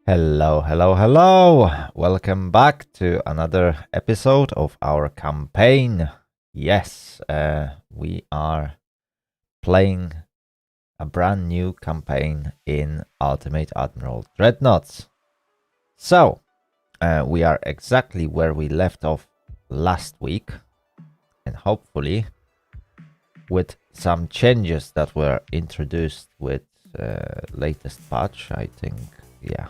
Hello, hello, hello! Welcome back to another episode of our campaign. Yes, we are playing a brand new campaign in Ultimate Admiral Dreadnoughts. So, we are exactly where we left off last week, and hopefully with some changes that were introduced with latest patch, I think. Yeah,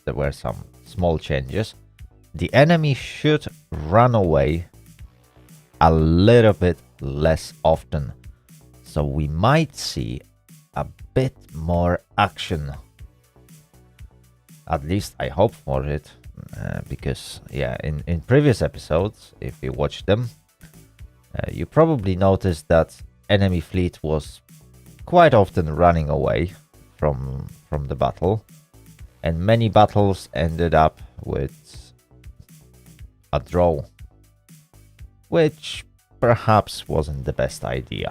there were some small changes. The enemy should run away a little bit less often. So we might see a bit more action. At least I hope for it. Because, yeah, in previous episodes, if you watched them, you probably noticed that enemy fleet was quite often running away from the battle. And many battles ended up with a draw, which perhaps wasn't the best idea.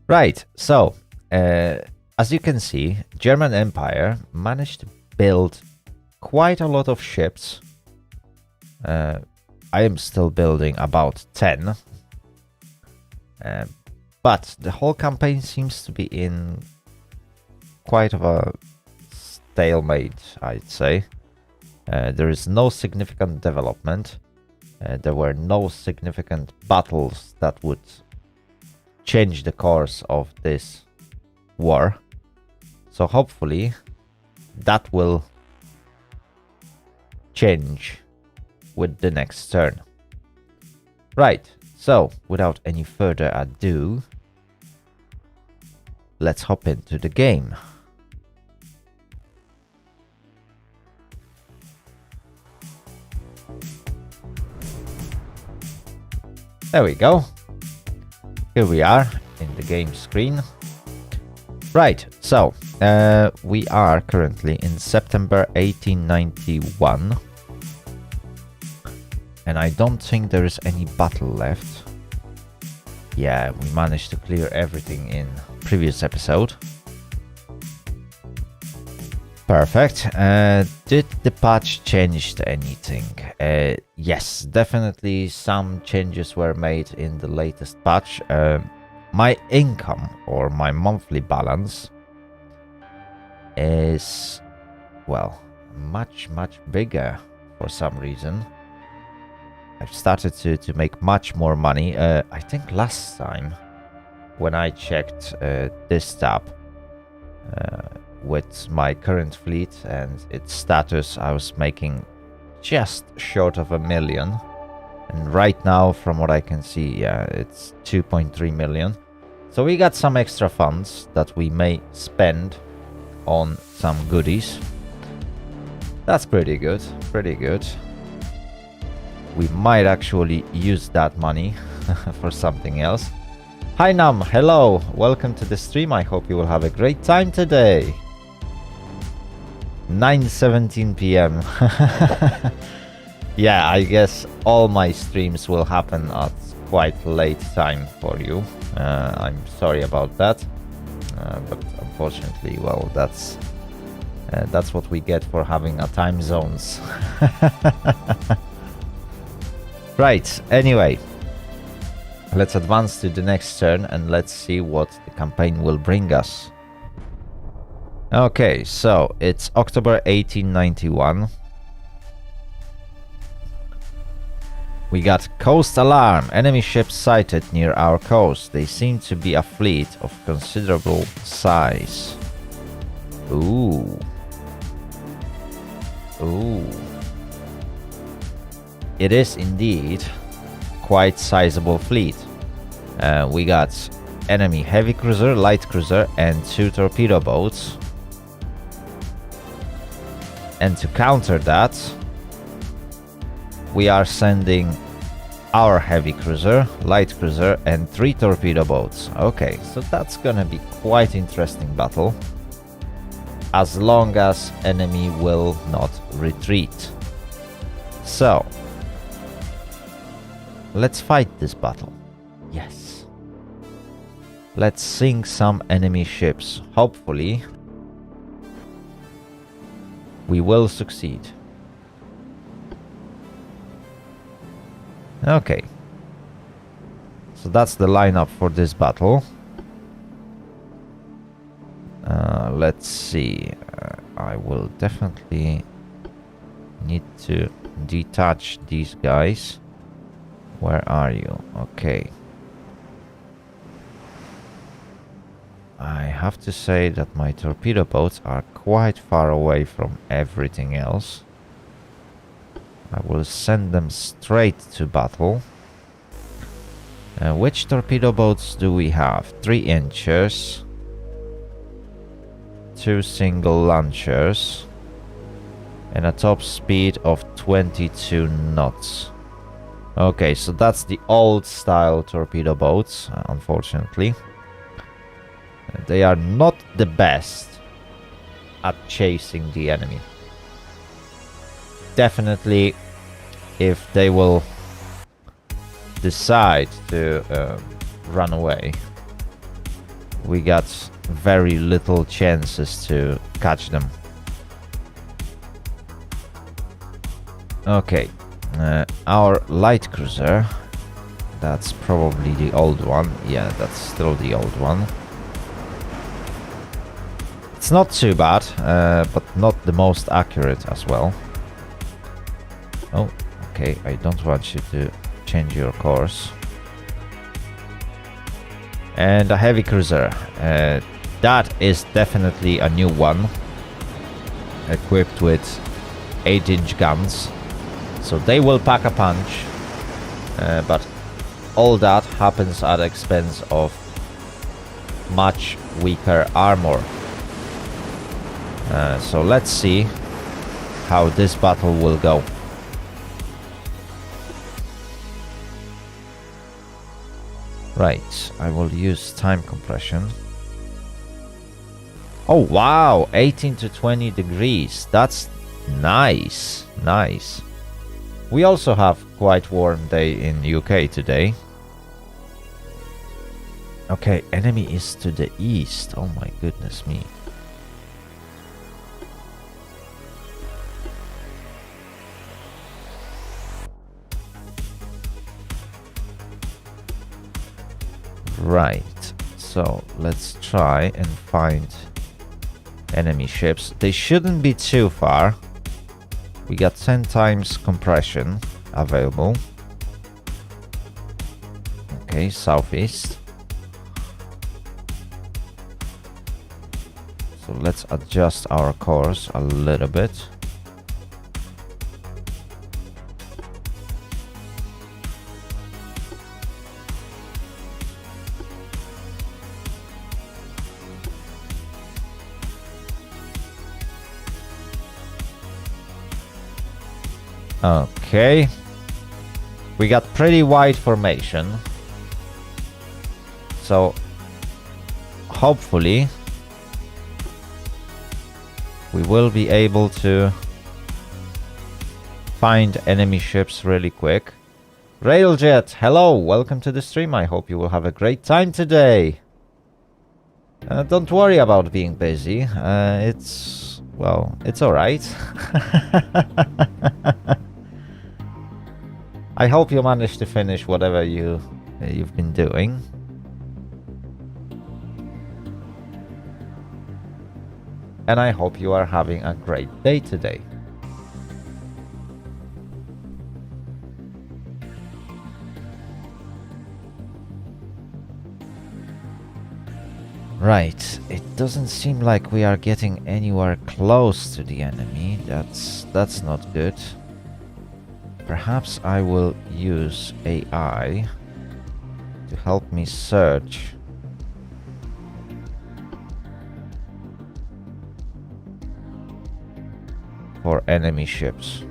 Right, so as you can see, German Empire managed to build quite a lot of ships. I am still building about 10. But the whole campaign seems to be in quite of a stalemate, I'd say. There is no significant development. There were no significant battles that would change the course of this war. So hopefully that will change with the next turn. Right, so without any further ado, let's hop into the game. There we go. Here we are in the game screen. Right, so we are currently in September 1891. And I don't think there is any battle left. Yeah, we managed to clear everything in previous episode. Perfect. Did the patch change anything? Yes, definitely some changes were made in the latest patch. My income or my monthly balance is, well, much bigger for some reason. I've started to make much more money. I think last time when I checked this tab with my current fleet and its status, I was making just short of 1 million. And right now, from what I can see, yeah, it's 2.3 million. So we got some extra funds that we may spend on some goodies. That's pretty good, pretty good. We might actually use that money for something else. Hi Nam, hello, welcome to the stream. I hope you will have a great time today. 9:17 p.m. Yeah, I guess all my streams will happen at quite late time for you. I'm sorry about that, but unfortunately, well, that's what we get for having a time zones. Right, anyway, let's advance to the next turn and let's see what the campaign will bring us. Okay, so it's October 1891. We got coast alarm. Enemy ships sighted near our coast. They seem to be a fleet of considerable size. Ooh. Ooh. It is indeed quite sizable fleet. We got enemy heavy cruiser, light cruiser, and 2 torpedo boats. And to counter that, we are sending our heavy cruiser, light cruiser, and 3 torpedo boats. Okay, so that's gonna be quite interesting battle. As long as enemy will not retreat. So, let's fight this battle. Yes. Let's sink some enemy ships. Hopefully, we will succeed. Okay. So that's the lineup for this battle. Let's see. I will definitely need to detach these guys. Where are you? Okay. I have to say that my torpedo boats are quite far away from everything else. I will send them straight to battle. Which torpedo boats do we have? 3 inchers, 2 single launchers, and a top speed of 22 knots. Okay, so that's the old style torpedo boats, unfortunately. They are not the best at chasing the enemy. Definitely, if they will decide to run away, we got very little chances to catch them. Okay, our light cruiser, that's probably the old one. Yeah, that's still the old one. It's not too bad, but not the most accurate as well. Oh, okay, I don't want you to change your course. And a heavy cruiser. That is definitely a new one. Equipped with 8-inch guns. So they will pack a punch. But all that happens at the expense of much weaker armor. So let's see how this battle will go. Right, I will use time compression. Oh wow, 18 to 20 degrees. That's nice, nice. We also have quite warm day in UK today. Okay, enemy is to the east. Oh my goodness me. Right, so let's try and find enemy ships. They shouldn't be too far. We got 10 times compression available. Okay, southeast. So let's adjust our course a little bit. Okay, we got pretty wide formation, so hopefully we will be able to find enemy ships really quick. Railjet, hello, welcome to the stream. I hope you will have a great time today. Don't worry about being busy. It's alright. I hope you managed to finish whatever you've been doing. And I hope you are having a great day today. Right, it doesn't seem like we are getting anywhere close to the enemy. That's not good. Perhaps I will use AI to help me search for enemy ships.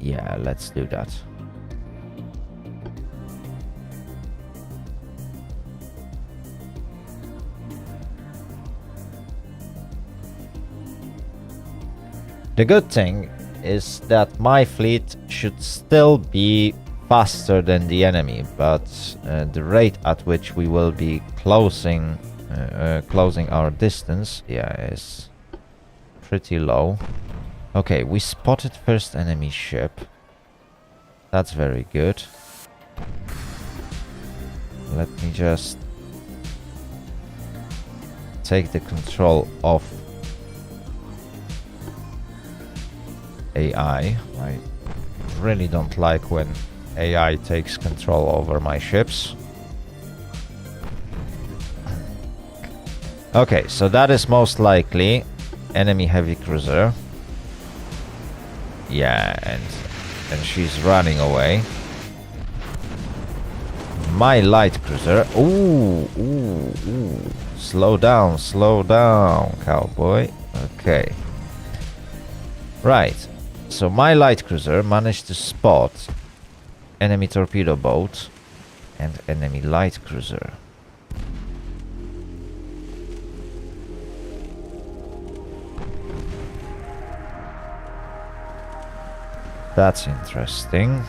Yeah, let's do that. The good thing is that my fleet should still be faster than the enemy, but the rate at which we will be closing our distance, yeah, is pretty low. Okay, we spotted first enemy ship. That's very good. Let me just take the control off AI. I really don't like when AI takes control over my ships. Okay, so that is most likely enemy heavy cruiser. Yeah, and she's running away. My light cruiser. Ooh. Slow down, cowboy. Okay. Right. So my light cruiser managed to spot enemy torpedo boat and enemy light cruiser. That's interesting.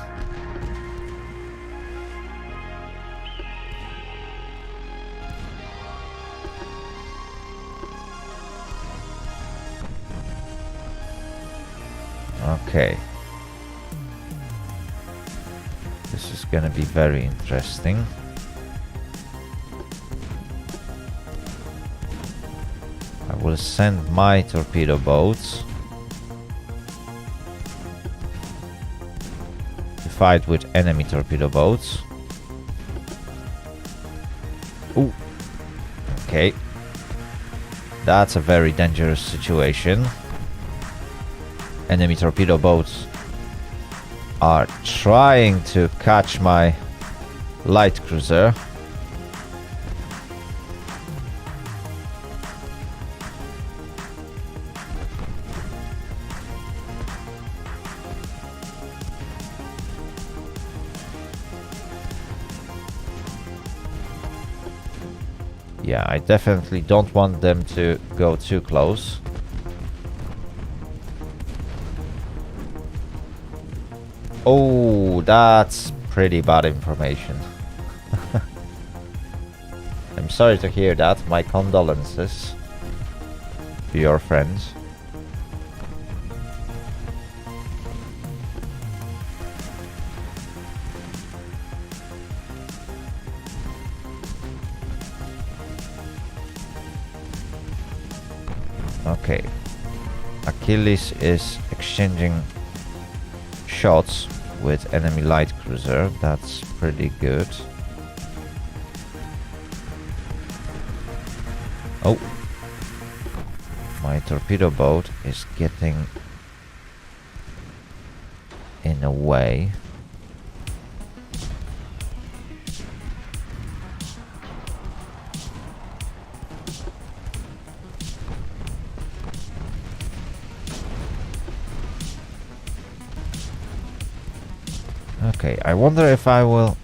Okay. This is gonna be very interesting. I will send my torpedo boats to fight with enemy torpedo boats. Ooh. Okay. That's a very dangerous situation. Enemy torpedo boats are trying to catch my light cruiser. Yeah, I definitely don't want them to go too close. Oh, that's pretty bad information. I'm sorry to hear that. My condolences to your friends. Okay. Achilles is exchanging shots with enemy light cruiser. That's pretty good. Oh, my torpedo boat is getting in a way. Okay, I wonder if I will...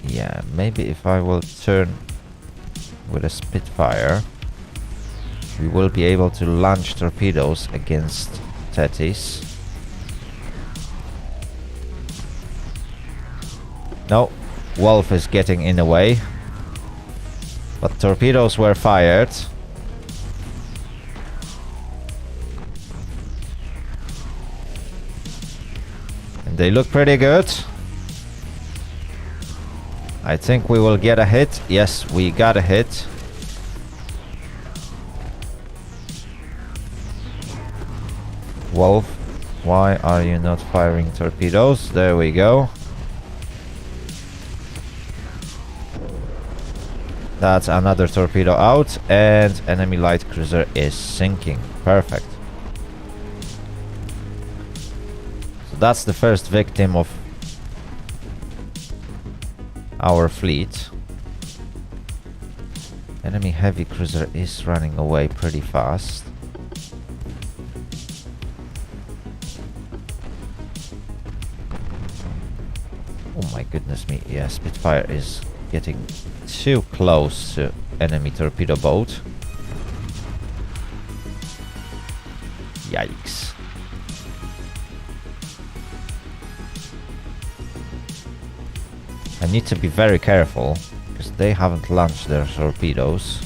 Yeah, maybe if I will turn with a Spitfire, we will be able to launch torpedoes against Thetis. No, Wolf is getting in the way. But torpedoes were fired. And they look pretty good. I think we will get a hit. Yes, we got a hit. Wolf, why are you not firing torpedoes? There we go. That's another torpedo out, and enemy light cruiser is sinking. Perfect. So that's the first victim of our fleet. Enemy heavy cruiser is running away pretty fast. Oh my goodness me, yeah, Spitfire is getting too close to enemy torpedo boat. Yikes. I need to be very careful, because they haven't launched their torpedoes.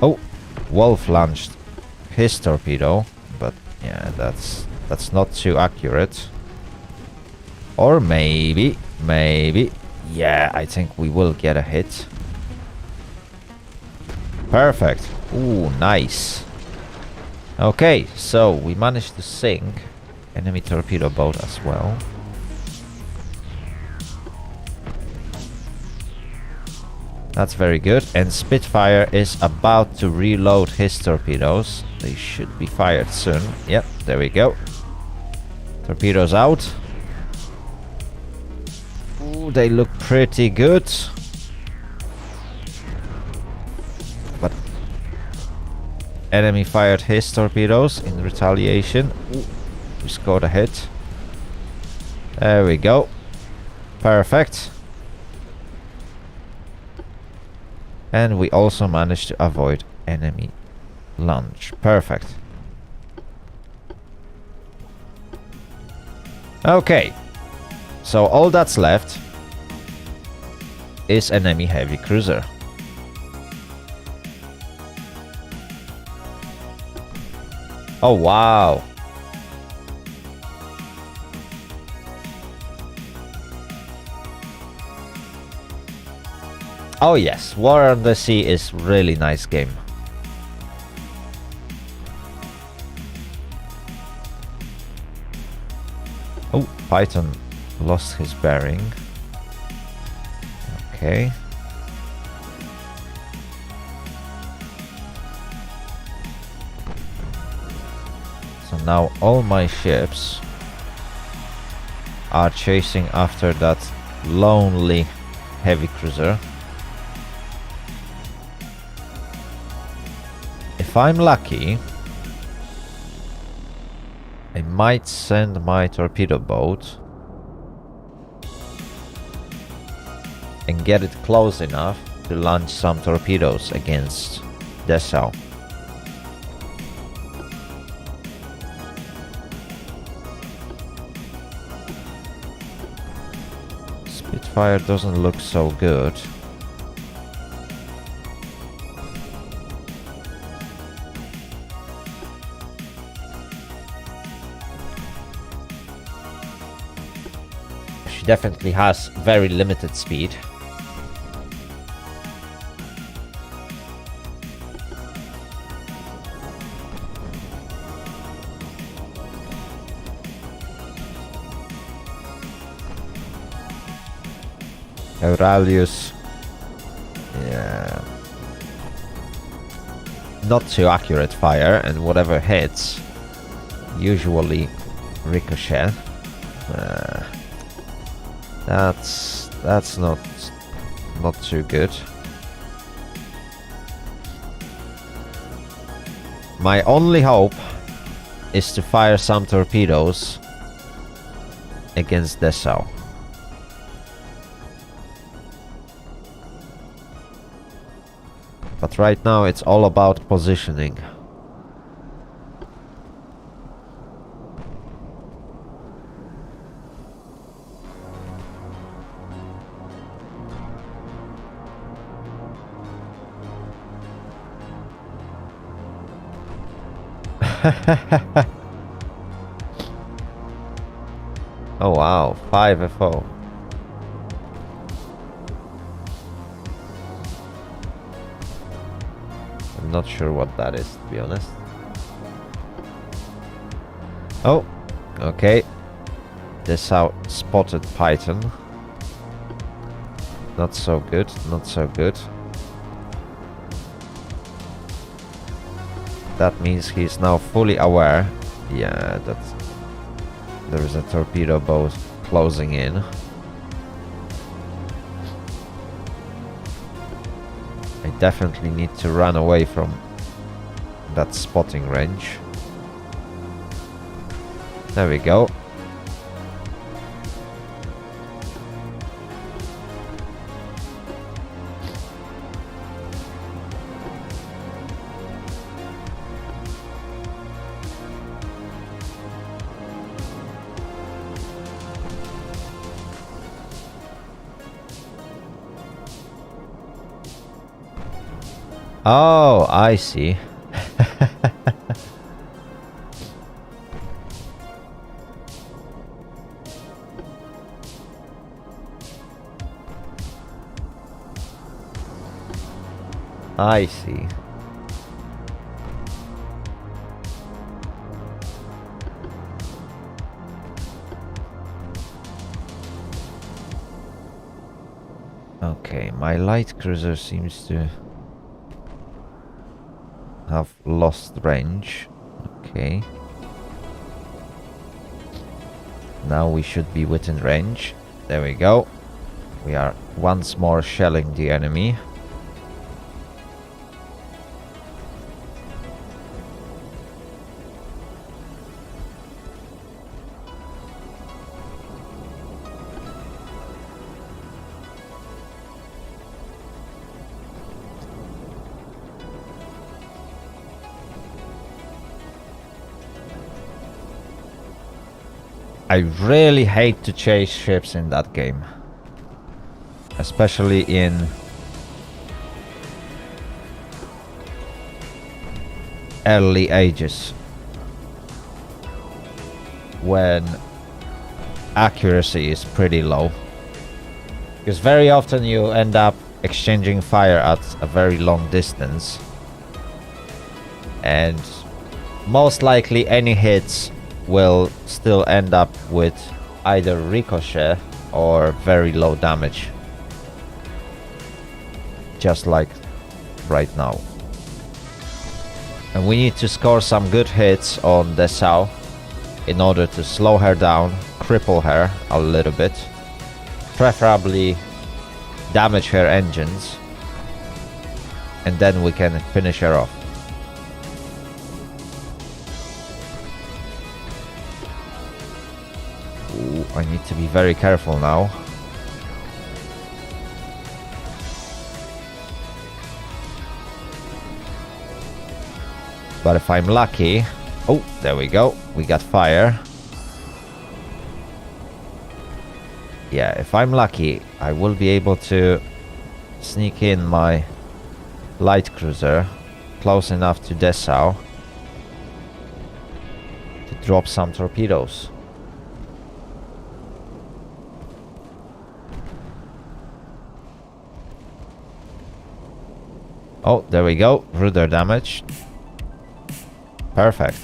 Oh, Wolf launched his torpedo, but yeah, that's not too accurate. Or maybe, yeah, I think we will get a hit. Perfect. Ooh, nice. Okay, so we managed to sink enemy torpedo boat as well. That's very good. And Spitfire is about to reload his torpedoes. They should be fired soon. Yep, there we go. Torpedoes out. Ooh, they look pretty good. But enemy fired his torpedoes in retaliation. Ooh, we scored a hit. There we go. Perfect. And we also managed to avoid enemy launch. Perfect. Okay. So all that's left is enemy heavy cruiser. Oh wow. Oh yes, War on the Sea is really nice game. Oh, Python lost his bearing. Okay. So now all my ships are chasing after that lonely heavy cruiser. If I'm lucky, I might send my torpedo boat and get it close enough to launch some torpedoes against Dessau. Spitfire doesn't look so good. She definitely has very limited speed. Aurelius, yeah, not too accurate fire, and whatever hits usually ricochet. That's not too good. My only hope is to fire some torpedoes against Dessau. But right now it's all about positioning. Oh wow, 5 FO. I'm not sure what that is, to be honest. Oh, okay. Dessau spotted Python. Not so good, not so good. That means he's now fully aware, yeah, that there is a torpedo boat closing in. I definitely need to run away from that spotting range. There we go. Oh, I see. I see. Okay, my light cruiser seems to have lost range. Okay. Now we should be within range. There we go. We are once more shelling the enemy. I really hate to chase ships in that game. Especially in early ages. When accuracy is pretty low. Because very often you end up exchanging fire at a very long distance. And most likely any hits will still end up with either ricochet or very low damage. Just like right now. And we need to score some good hits on Dessau in order to slow her down, cripple her a little bit, preferably damage her engines, and then we can finish her off. Ooh, I need to be very careful now. But if I'm lucky... Oh, there we go. We got fire. Yeah, if I'm lucky, I will be able to sneak in my light cruiser close enough to Dessau to drop some torpedoes. Oh, there we go. Rudder damage. Perfect.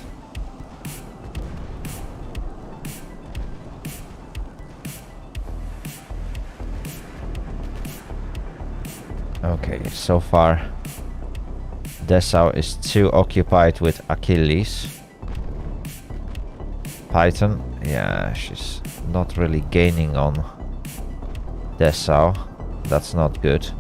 Okay, so far Dessau is too occupied with Achilles. Python, yeah, she's not really gaining on Dessau. That's not good.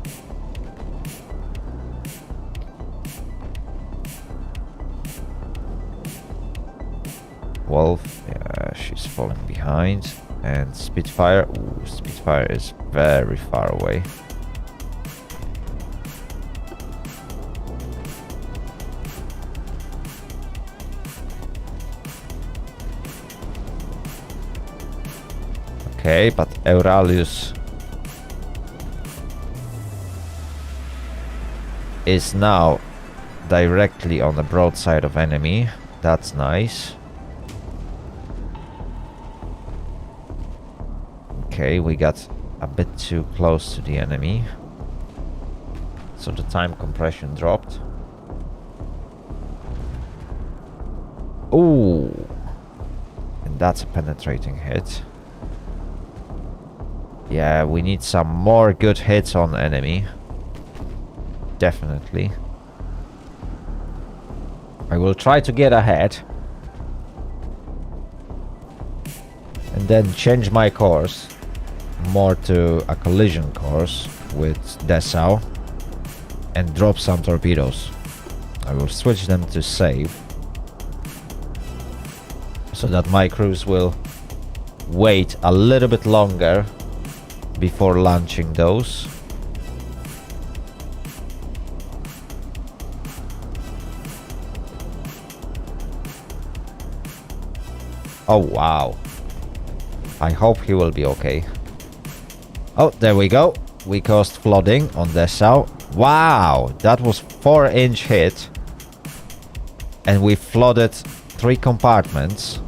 Wolf, yeah, she's falling behind. And Spitfire, ooh, Spitfire is very far away. Okay, but Euralius is now directly on the broadside of enemy. That's nice. Okay, we got a bit too close to the enemy. So the time compression dropped. Ooh! And that's a penetrating hit. Yeah, we need some more good hits on enemy. Definitely. I will try to get ahead. And then change my course more to a collision course with Dessau and drop some torpedoes. I will switch them to save so that my crews will wait a little bit longer before launching those. Oh wow. I hope he will be okay. Oh, there we go. We caused flooding on Dessau. Wow, that was 4-inch hit. And we flooded 3 compartments.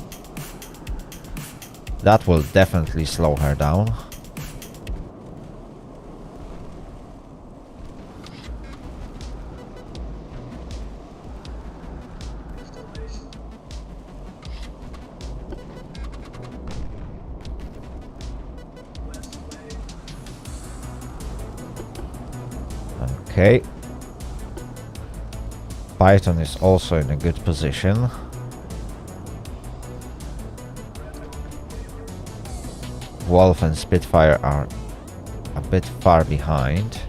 That will definitely slow her down. Okay. Python is also in a good position. Wolf and Spitfire are a bit far behind.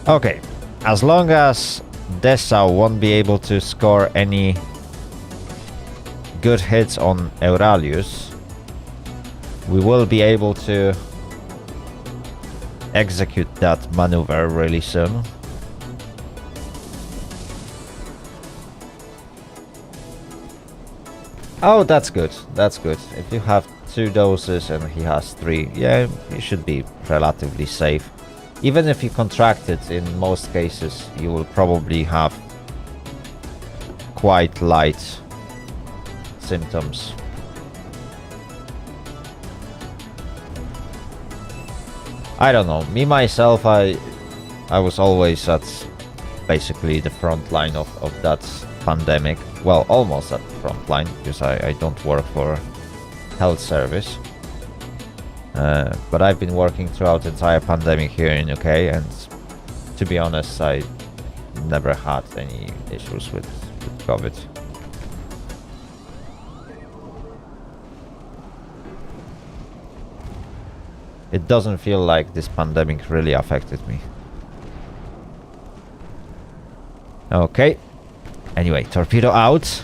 Okay, as long as Dessau won't be able to score any good hits on Euralius, we will be able to execute that maneuver really soon. Oh, that's good. That's good. If you have 2 doses and he has 3, yeah, you should be relatively safe. Even if you contract it, in most cases, you will probably have quite light symptoms. I don't know. Me, myself, I was always at basically the front line of that pandemic. Well, almost at the front line, because I don't work for health service. But I've been working throughout the entire pandemic here in UK, and to be honest, I never had any issues with COVID. It doesn't feel like this pandemic really affected me. Okay. Anyway, torpedo out.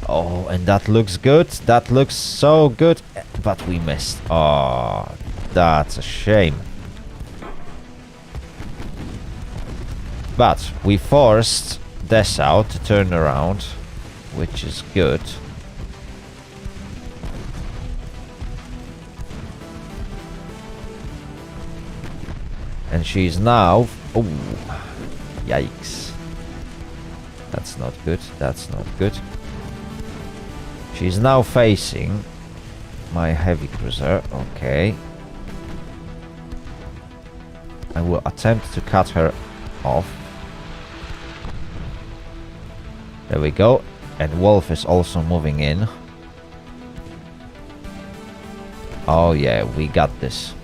Oh, and that looks good. That looks so good. But we missed. Oh, that's a shame. But we forced Dessau to turn around, which is good. And she's now... Oh, yikes. That's not good. That's not good. She's now facing my heavy cruiser. Okay. I will attempt to cut her off. There we go. And Wolf is also moving in. Oh yeah, we got this.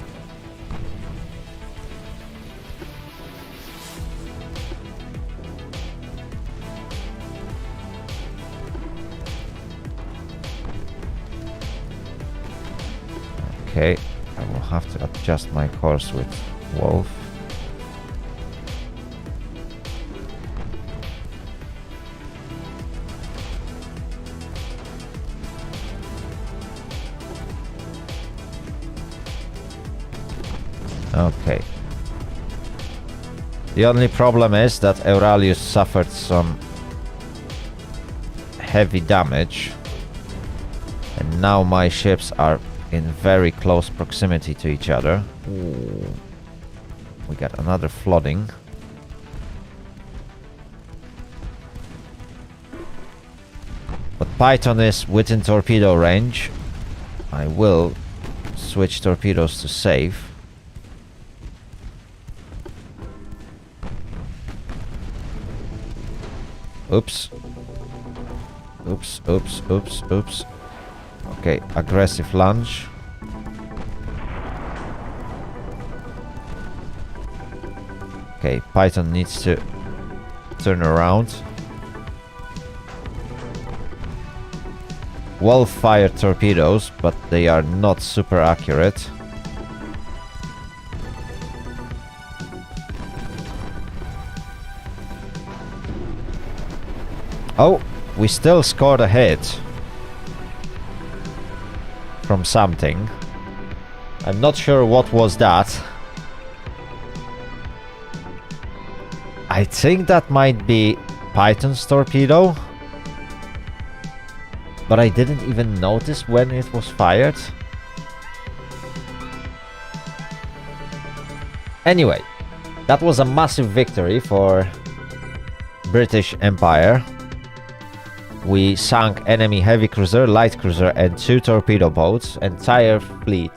Okay, I will have to adjust my course with Wolf. Okay. The only problem is that Euralius suffered some heavy damage, and now my ships are in very close proximity to each other. Ooh. We got another flooding. But Python is within torpedo range. I will switch torpedoes to save. Oops. Oops, oops, oops, oops. Okay, aggressive lunge. Okay, Python needs to turn around. Wolf fired torpedoes, but they are not super accurate. Oh, we still scored a hit from something. I'm not sure what was that. I think that might be Python's torpedo, but I didn't even notice when it was fired. Anyway, that was a massive victory for British Empire. We sank enemy heavy cruiser, light cruiser and 2 torpedo boats. Entire fleet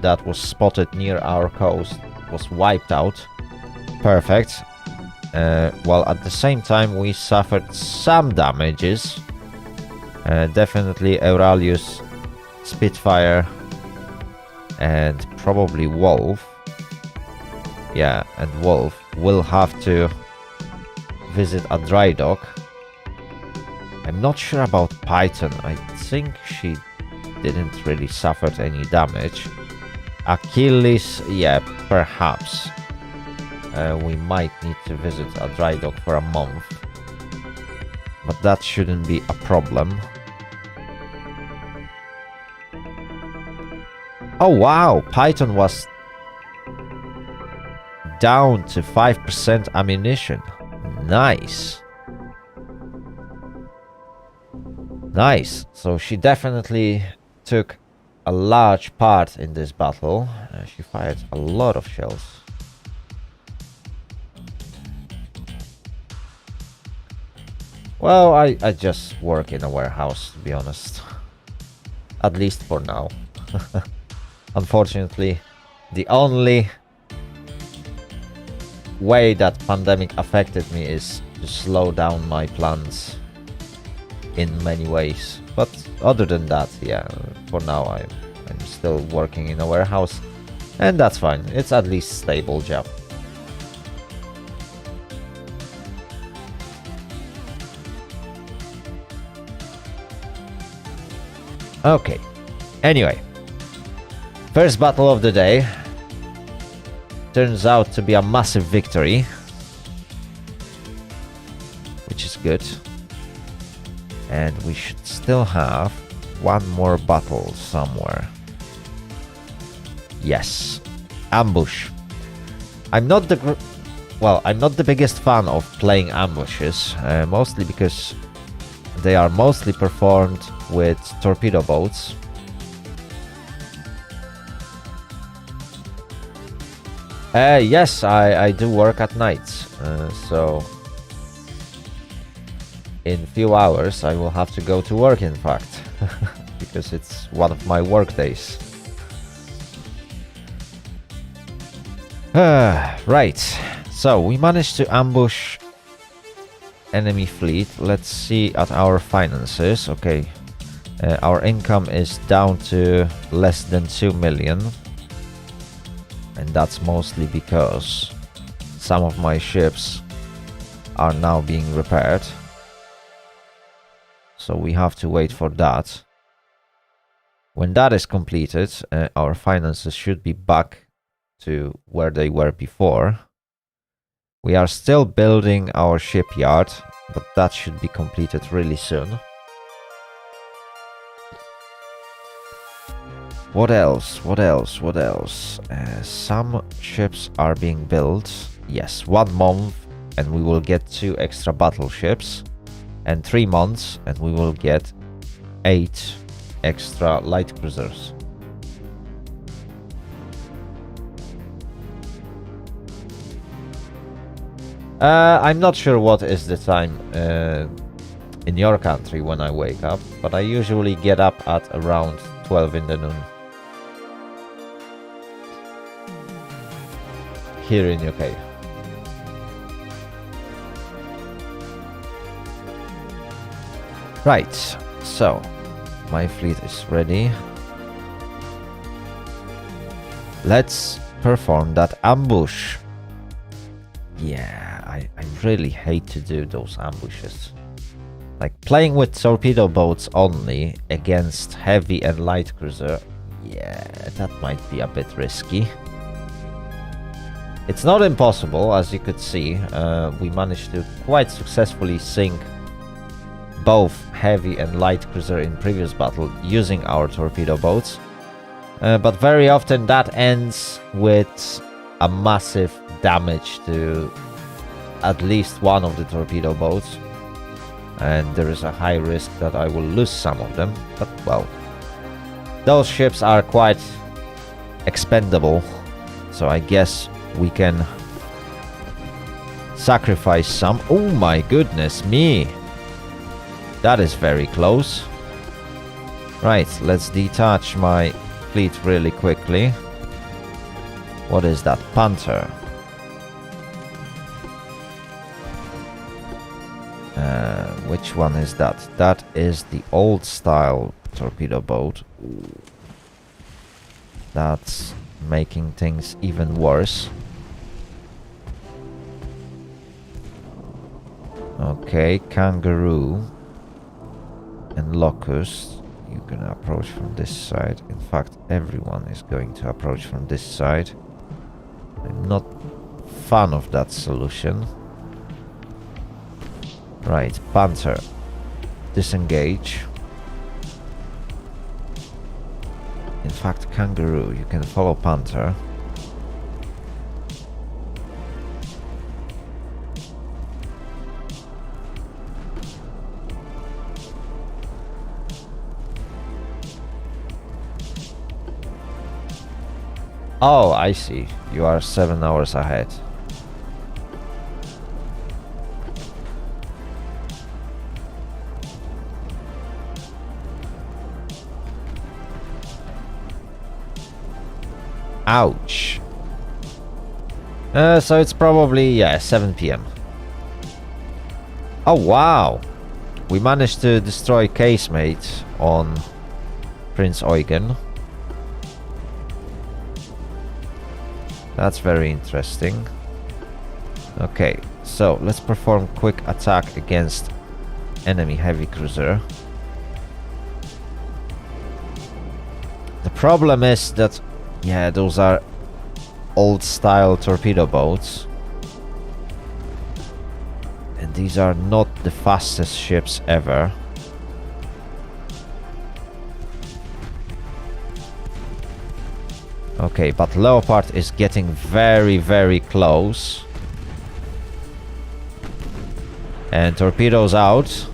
that was spotted near our coast was wiped out. Perfect. While at the same time we suffered some damages. Definitely Aurelius, Spitfire and probably Wolf. Yeah, and Wolf will have to visit a dry dock. I'm not sure about Python. I think she didn't really suffer any damage. Achilles, yeah, perhaps. We might need to visit a dry dock for a month. But that shouldn't be a problem. Oh wow, Python was down to 5% ammunition. Nice. Nice. So she definitely took a large part in this battle. She fired a lot of shells. Well, I just work in a warehouse, to be honest. At least for now. Unfortunately, the only way that pandemic affected me is to slow down my plans in many ways. But other than that, yeah, for now I'm still working in a warehouse, and that's fine. It's at least stable job. Okay. Anyway, first battle of the day turns out to be a massive victory, which is good. And we should still have one more battle somewhere. Yes, ambush. I'm not the biggest fan of playing ambushes, mostly because they are mostly performed with torpedo boats. Yes, I do work at night, so in few hours I will have to go to work, in fact, because it's one of my work days. Right, so we managed to ambush enemy fleet. Let's see at our finances. Okay, our income is down to less than 2 million, and that's mostly because some of my ships are now being repaired, so we have to wait for that. When that is completed, our finances should be back to where they were before. We are still building our shipyard, but that should be completed really soon. What else? What else? What else? Some ships are being built. Yes, 1 month and we will get 2 extra battleships, and 3 months and we will get 8 extra light cruisers. I'm not sure what is the time in your country when I wake up, but I usually get up at around 12 in the noon. Here in UK. Right, so my fleet is ready. Let's perform that ambush. Yeah, I really hate to do those ambushes. Like playing with torpedo boats only against heavy and light cruiser, yeah, that might be a bit risky. It's not impossible, as you could see. We managed to quite successfully sink both heavy and light cruiser in previous battle using our torpedo boats. But very often that ends with a massive damage to at least one of the torpedo boats. And there is a high risk that I will lose some of them. But, well, those ships are quite expendable. So I guess we can sacrifice some. Oh my goodness me! That is very close. Right, let's detach my fleet really quickly. What is that? Panther. Which one is that? That is the old style torpedo boat. That's making things even worse. Okay, Kangaroo and Locust. You're gonna approach from this side. In fact, everyone is going to approach from this side. I'm not fan of that solution. Right, Panther. Disengage. In fact, Kangaroo, you can follow Panther. Oh, I see. You are 7 hours ahead. Ouch. So it's probably, yeah, 7 PM. Oh, wow. We managed to destroy casemate on Prince Eugen. That's very interesting. Okay, so let's perform quick attack against enemy heavy cruiser. The problem is that, yeah, those are old style torpedo boats. And these are not the fastest ships ever. Okay, but Leopard is getting very, very close. And torpedoes out.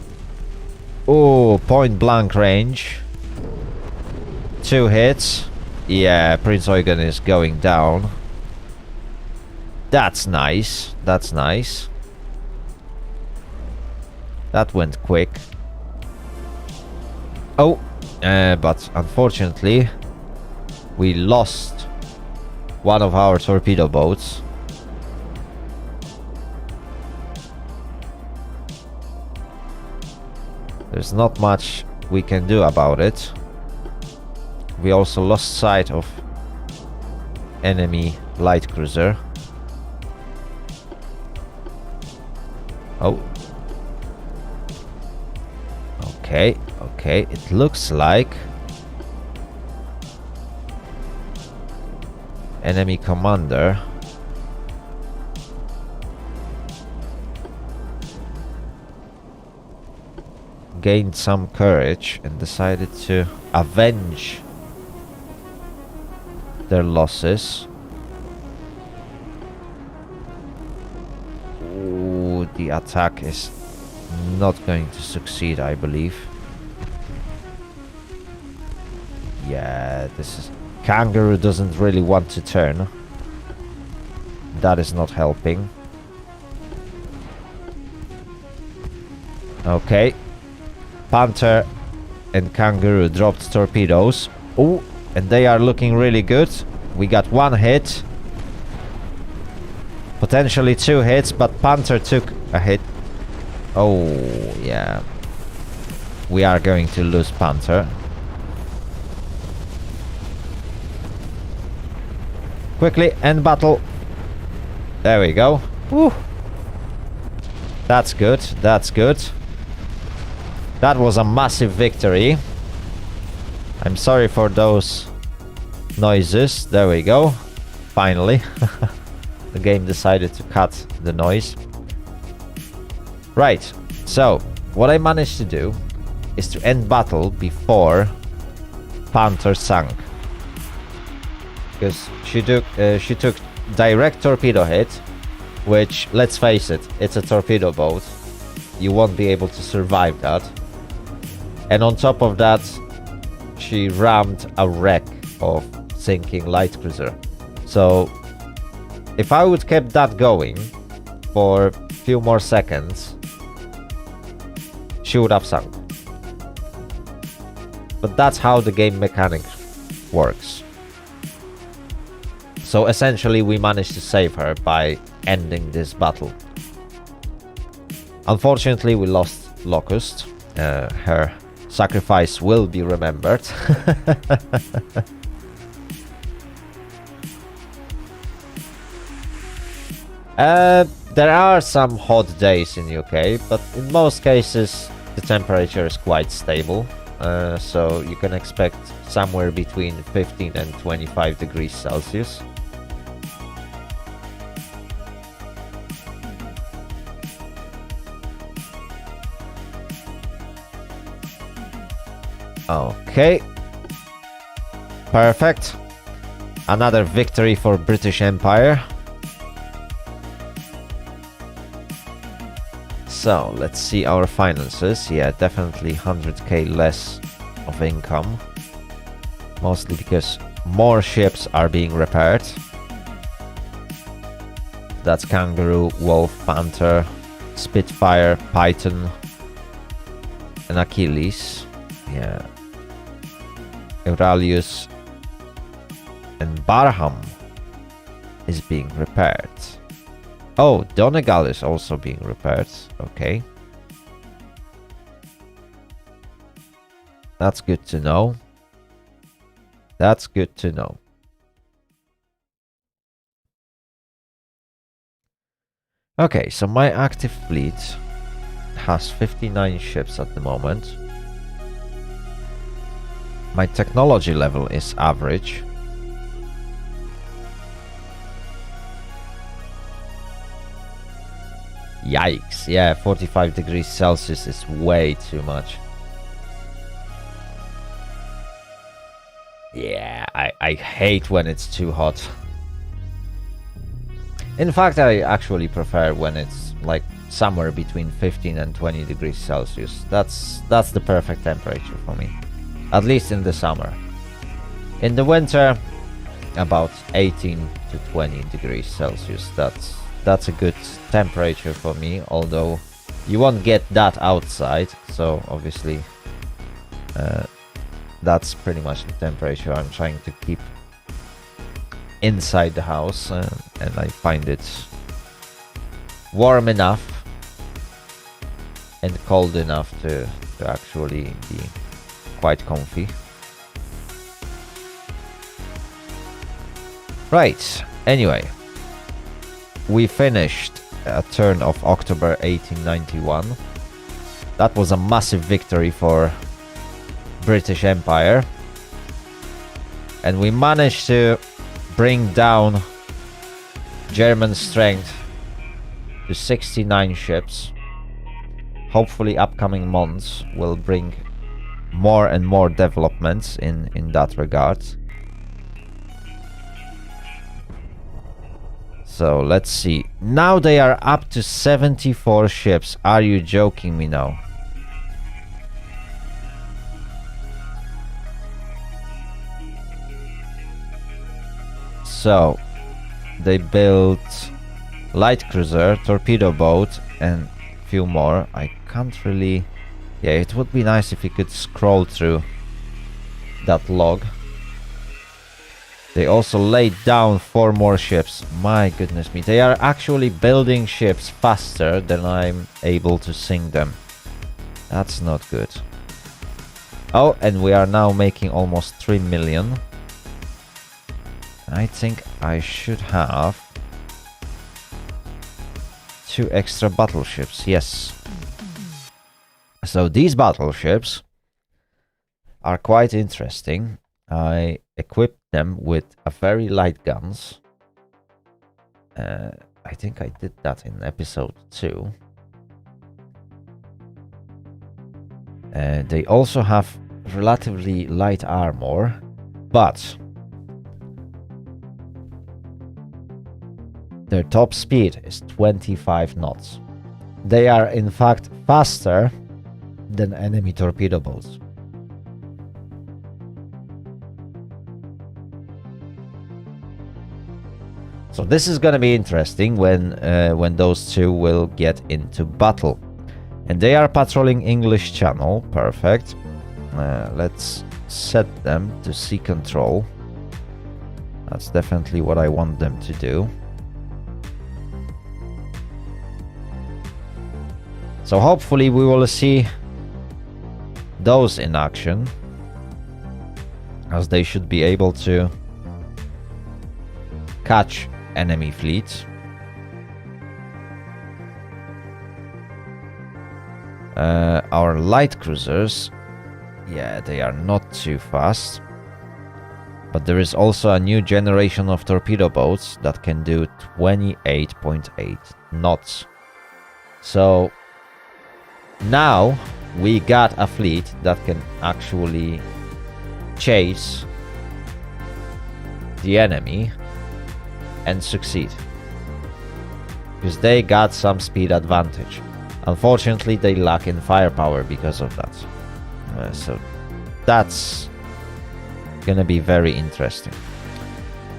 Oh, point blank range. 2 hits. Yeah, Prince Eugen is going down. That's nice. That's nice. That went quick. Oh, but unfortunately, we lost one of our torpedo boats. There's not much we can do about it. We also lost sight of enemy light cruiser. Oh. Okay, okay, it looks like enemy commander gained some courage and decided to avenge their losses. Ooh, the attack is not going to succeed, I believe. Yeah, this is... Kangaroo doesn't really want to turn. That is not helping. Okay. Panther and Kangaroo dropped torpedoes. Oh, and they are looking really good. We got 1 hit. Potentially 2 hits, but Panther took a hit. Oh, yeah. We are going to lose Panther. Quickly, end battle. There we go. Woo. That's good, that's good. That was a massive victory. I'm sorry for those noises. There we go. Finally. The game decided to cut the noise. Right, so what I managed to do is to end battle before Panther sank. Because she took direct torpedo hit which, let's face it, it's a torpedo boat. You won't be able to survive that. And on top of that, she rammed a wreck of sinking light cruiser. So if I would kept that going for a few more seconds, she would have sunk. But that's how the game mechanics works. So essentially we managed to save her by ending this battle. Unfortunately we lost Locust. Her sacrifice will be remembered. There are some hot days in UK, but in most cases the temperature is quite stable. So you can expect somewhere between 15 and 25 degrees Celsius. Okay. Perfect. Another victory for British Empire. So, let's see our finances. Yeah, definitely 100k less of income. Mostly because more ships are being repaired. That's Kangaroo, Wolf, Panther, Spitfire, Python, and Achilles. Yeah. Euralius and Barham is being repaired. Oh, Donegal is also being repaired. Okay. That's good to know. That's good to know. Okay, so my active fleet has 59 ships at the moment. My technology level is average. Yikes, yeah, 45 degrees Celsius is way too much. Yeah, I hate when it's too hot. In fact, I actually prefer when it's like somewhere between 15 and 20 degrees Celsius. That's the perfect temperature for me. At least in the summer. In the winter, about 18 to 20 degrees Celsius. That's a good temperature for me, although you won't get that outside, so obviously that's pretty much the temperature I'm trying to keep inside the house, and I find it warm enough and cold enough to actually be quite comfy. Right, anyway, we finished a turn of October 1891. That was a massive victory for British Empire, and we managed to bring down German strength to 69 ships. Hopefully upcoming months will bring more and more developments in that regard. So let's see. Now they are up to 74 ships. Are you joking me now? So they built light cruiser, torpedo boat, and a few more. I can't really... Yeah, it would be nice if you could scroll through that log. They also laid down 4 more ships. My goodness me. They are actually building ships faster than I'm able to sink them. That's not good. Oh, and we are now making almost 3 million. I think I should have 2 extra battleships. Yes. So these battleships are quite interesting. I equipped them with a very light guns. I think I did that in episode 2. They also have relatively light armor, but Their top speed is 25 knots. They are in fact faster than enemy torpedo boats. So this is gonna be interesting when those two will get into battle. And they are patrolling English Channel. Perfect. Let's set them to sea control. That's definitely what I want them to do. So hopefully we will see those in action, as they should be able to catch enemy fleets. Our light cruisers, yeah, they are not too fast. But there is also a new generation of torpedo boats that can do 28.8 knots. So now we got a fleet that can actually chase the enemy and succeed, because they got some speed advantage. Unfortunately, they lack in firepower because of that. So that's gonna be very interesting.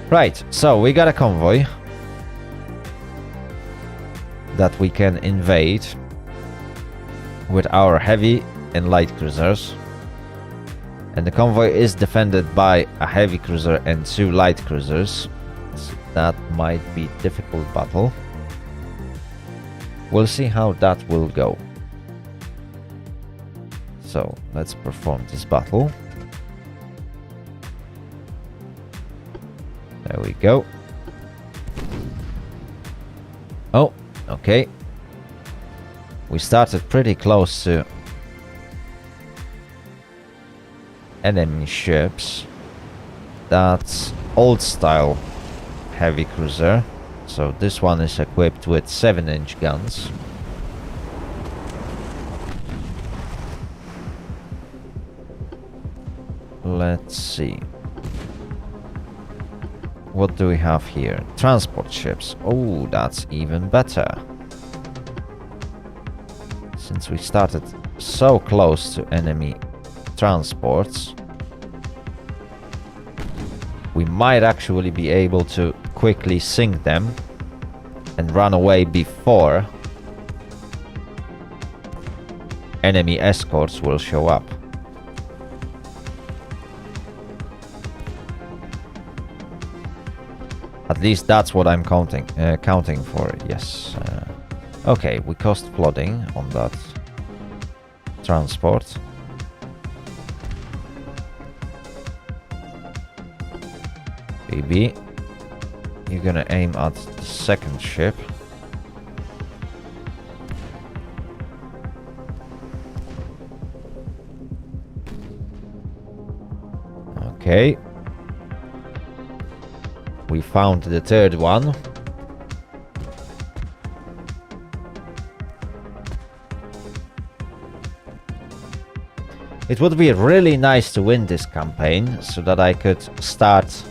Right, so we got a convoy that we can invade with our heavy and light cruisers. And the convoy is defended by a heavy cruiser and 2 light cruisers. So that might be a difficult battle. We'll see how that will go. So let's perform this battle. There we go. Oh, okay. We started pretty close to enemy ships. That's old style heavy cruiser. So this one is equipped with 7-inch guns. Let's see. What do we have here? Transport ships. Oh, that's even better. Since we started so close to enemy transports, we might actually be able to quickly sink them and run away before enemy escorts will show up. At least that's what I'm counting for, yes. Okay, we caused flooding on that transport. Maybe you're gonna aim at the second ship. Okay. We found the third one. It would be really nice to win this campaign so that I could start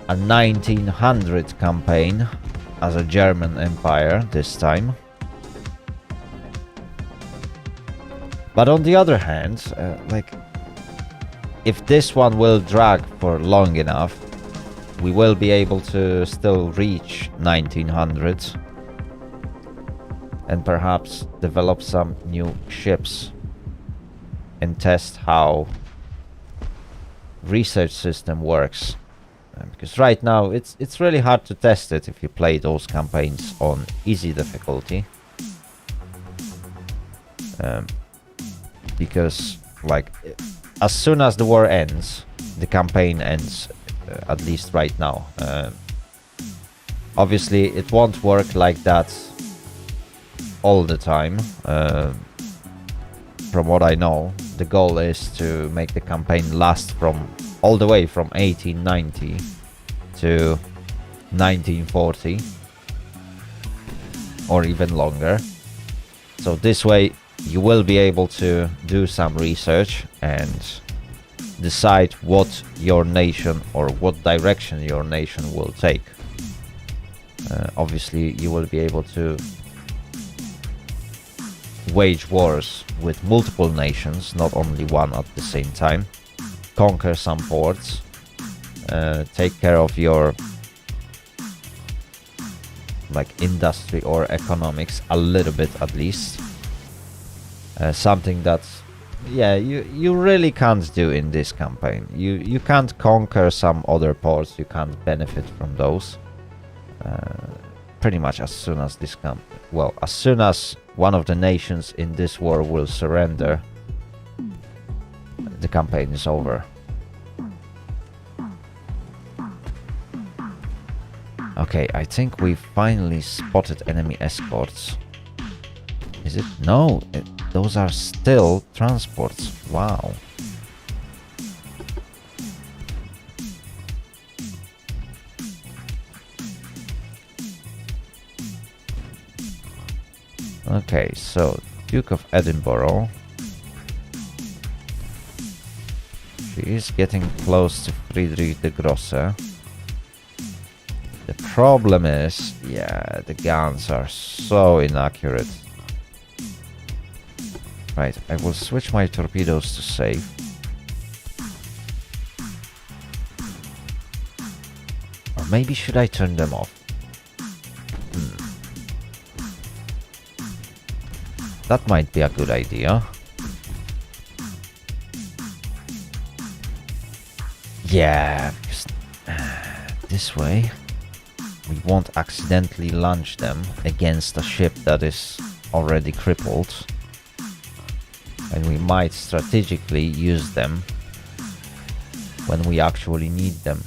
a 1900 campaign as a German empire this time. But on the other hand, if this one will drag for long enough, we will be able to still reach 1900s and perhaps develop some new ships and test how research system works. Because right now it's really hard to test it if you play those campaigns on easy difficulty. Because as soon as the war ends, the campaign ends. At least right now. Obviously, it won't work like that all the time. From what I know, the goal is to make the campaign last all the way from 1890 to 1940, or even longer. So this way, you will be able to do some research and decide what your nation or what direction your nation will take. Obviously, you will be able to wage wars with multiple nations, not only one at the same time. Conquer some ports. Take care of your like industry or economics a little bit at least. Something that, yeah, you really can't do in this campaign. You can't conquer some other ports. You can't benefit from those. Pretty much as soon as this as soon as one of the nations in this war will surrender, the campaign is over. Okay, I think we finally spotted enemy escorts. Is it? No, those are still transports. Wow. Okay, so Duke of Edinburgh. She is getting close to Friedrich the Grosse. The problem is, yeah, the guns are so inaccurate. Right, I will switch my torpedoes to save. Or maybe should I turn them off? That might be a good idea. Yeah, this way we won't accidentally launch them against a ship that is already crippled. And we might strategically use them when we actually need them.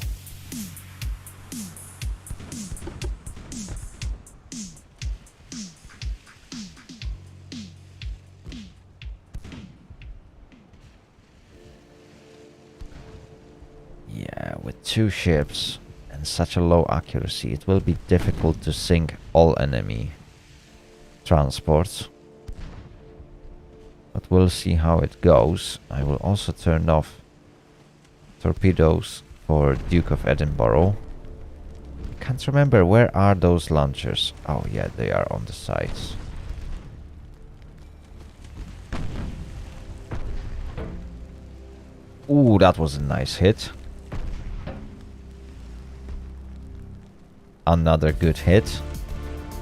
Yeah, with 2 ships and such a low accuracy, it will be difficult to sink all enemy transports. But we'll see how it goes. I will also turn off torpedoes for Duke of Edinburgh. Can't remember, where are those launchers? Oh yeah, they are on the sides. Ooh, that was a nice hit. Another good hit.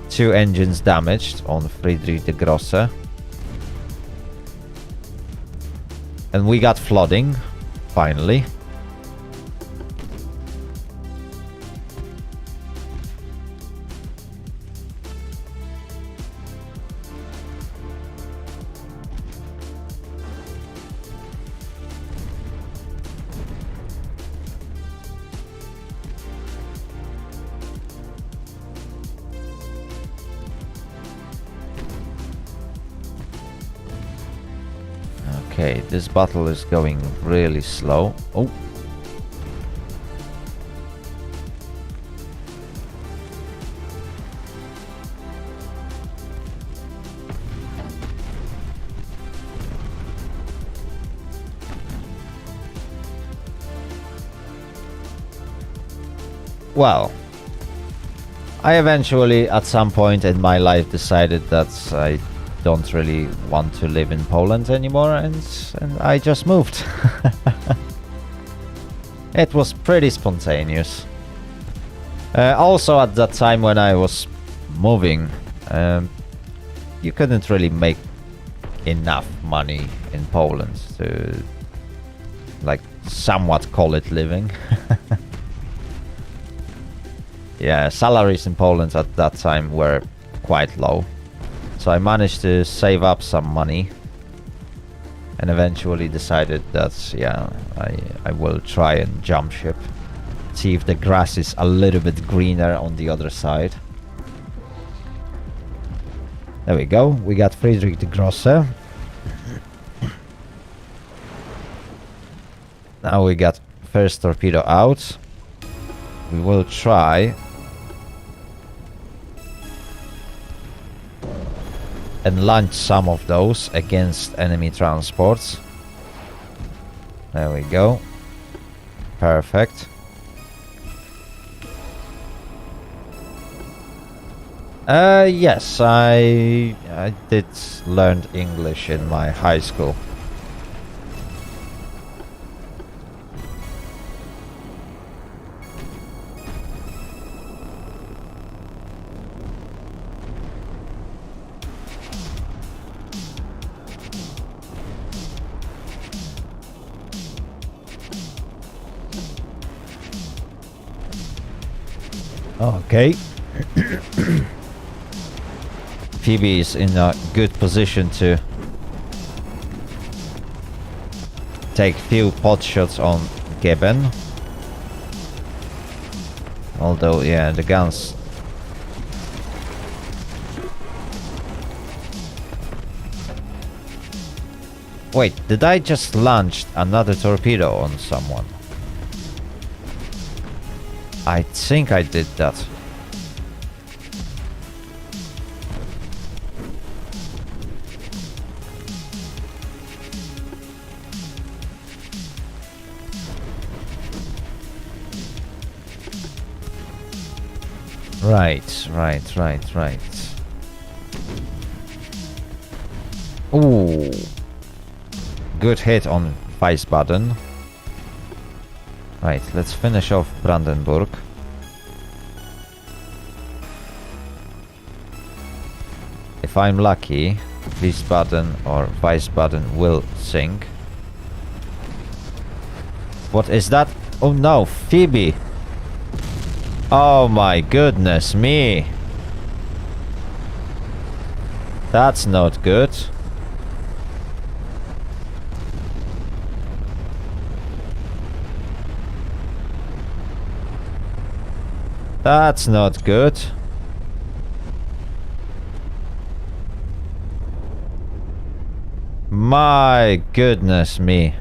2 engines damaged on Friedrich the Grosse. And we got flooding, finally. Okay, this battle is going really slow. Oh. Well, I eventually, at some point in my life, decided that I don't really want to live in Poland anymore, and I just moved. It was pretty spontaneous. Also, at that time when I was moving, you couldn't really make enough money in Poland to, like, somewhat call it living. Yeah, salaries in Poland at that time were quite low. So I managed to save up some money and eventually decided that, yeah, I will try and jump ship. See if the grass is a little bit greener on the other side. There we go. We got Friedrich the Grosse. Now we got first torpedo out. We will try and launch some of those against enemy transports. There we go. Perfect. Yes, I did learn English in my high school. Okay. Phoebe is in a good position to take few pot shots on Gibbon. Although, yeah, the guns... Wait, did I just launch another torpedo on someone? I think I did that. Right. Ooh. Good hit on Vice button. Right, let's finish off Brandenburg. If I'm lucky, this button or Vice button will sink. What is that? Oh no, Phoebe! Oh my goodness me! That's not good. That's not good. My goodness me.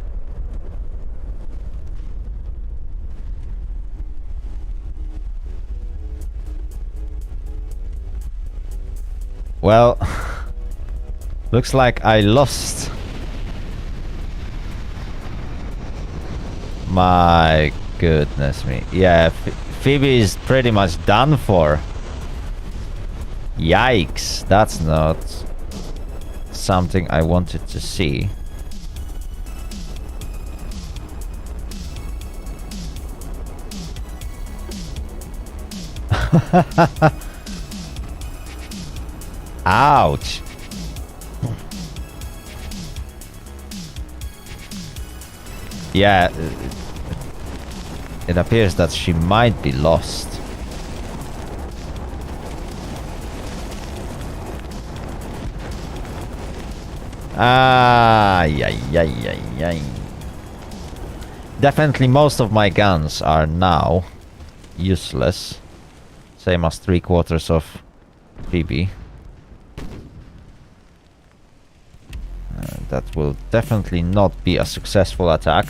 Well, looks like I lost. My goodness me. Yeah, Phoebe is pretty much done for. Yikes, that's not something I wanted to see. Ouch. Yeah, it appears that she might be lost. Yay. Definitely most of my guns are now useless. Same as 3/4 of Phoebe. That will definitely not be a successful attack.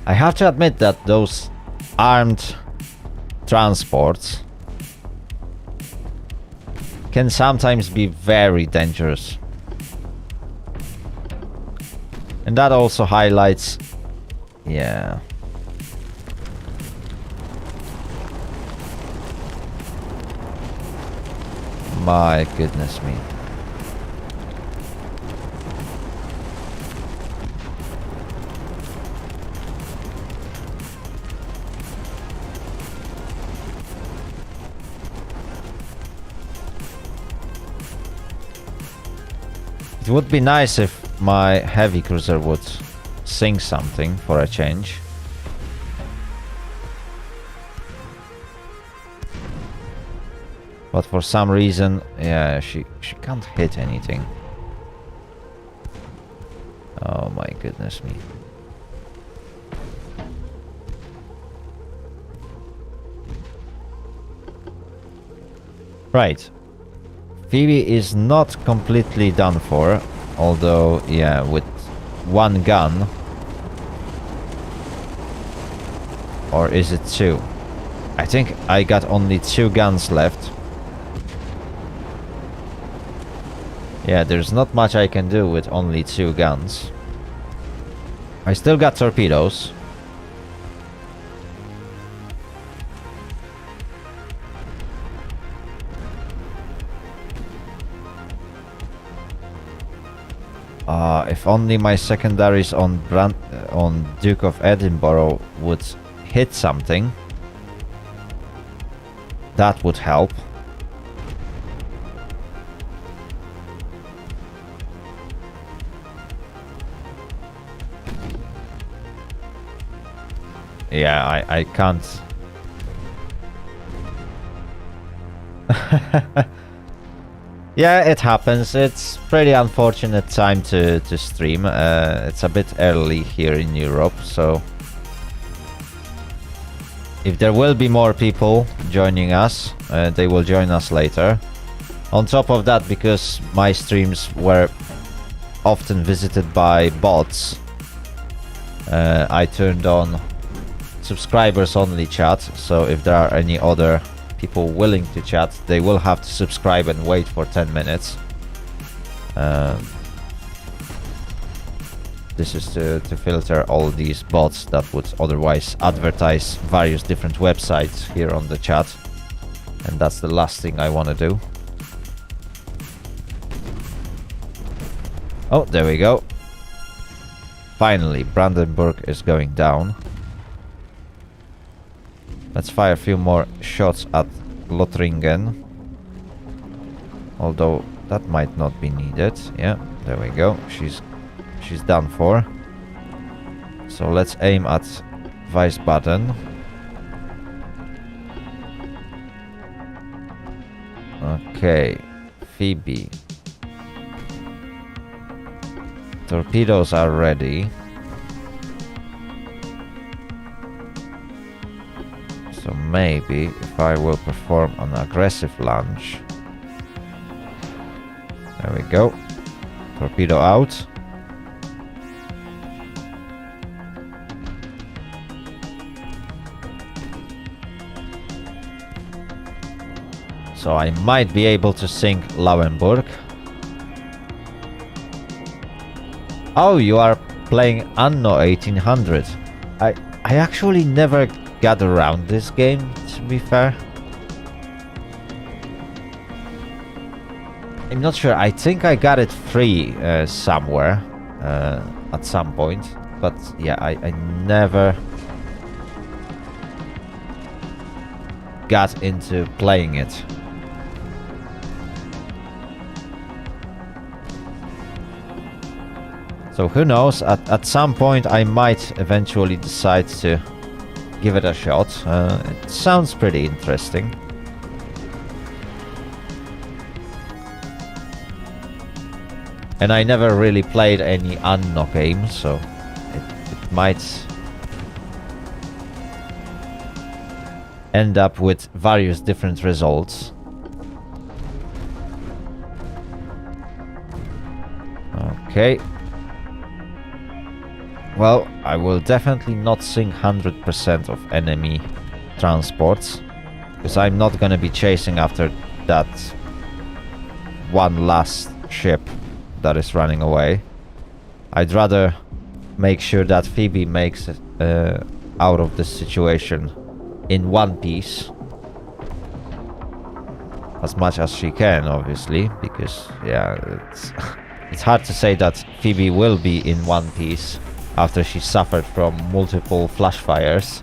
I have to admit that those armed transports can sometimes be very dangerous. And that also highlights... Yeah. My goodness me. It would be nice if my heavy cruiser would sink something for a change. But for some reason, yeah, she can't hit anything. Oh my goodness me. Right. Phoebe is not completely done for, although, yeah, with one gun. Or is it two? I think I got only 2 guns left. Yeah, there's not much I can do with only 2 guns. I still got torpedoes. If only my secondaries on Duke of Edinburgh would hit something, that would help. Yeah, I can't. Yeah, it happens. It's pretty unfortunate time to stream. It's a bit early here in Europe, so if there will be more people joining us, they will join us later. On top of that, because my streams were often visited by bots, I turned on subscribers only chat, so if there are any other people willing to chat, they will have to subscribe and wait for 10 minutes. This is to filter all these bots that would otherwise advertise various different websites here on the chat, and that's the last thing I want to do. Oh, there we go. Finally, Brandenburg is going down. Let's fire a few more shots at Lothringen. Although that might not be needed. Yeah, there we go. She's done for. So let's aim at Wiesbaden. Okay, Phoebe. Torpedoes are ready. So maybe if I will perform an aggressive launch. There we go. Torpedo out. So I might be able to sink Lauenburg. Oh, you are playing Anno 1800. I actually never got around this game, to be fair. I'm not sure. I think I got it free somewhere at some point. But yeah, I never got into playing it. So who knows, at some point I might eventually decide to give it a shot. It sounds pretty interesting. And I never really played any Anno games, so it might end up with various different results. Okay. Well, I will definitely not sink 100% of enemy transports, because I'm not gonna be chasing after that one last ship that is running away. I'd rather make sure that Phoebe makes it out of this situation in one piece. As much as she can, obviously, because, yeah, it's hard to say that Phoebe will be in one piece after she suffered from multiple flash fires.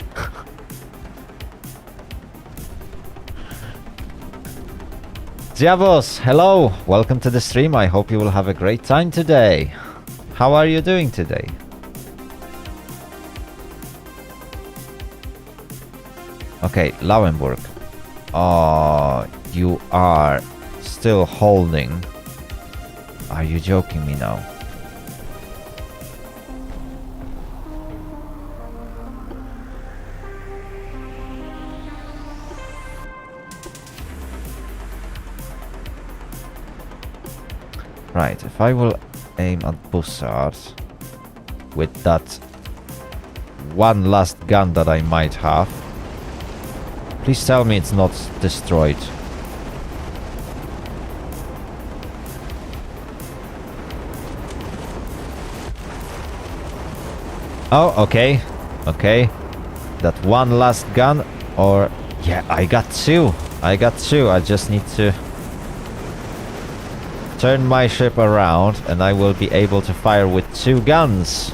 Diabos, hello! Welcome to the stream. I hope you will have a great time today. How are you doing today? Okay, Lauenburg. Oh, you are still holding. Are you joking me now? Right, if I will aim at Bussard with that one last gun that I might have, please tell me it's not destroyed. Oh, okay. Okay. That one last gun, or... Yeah, I got two. I got two. I just need to turn my ship around and I will be able to fire with two guns.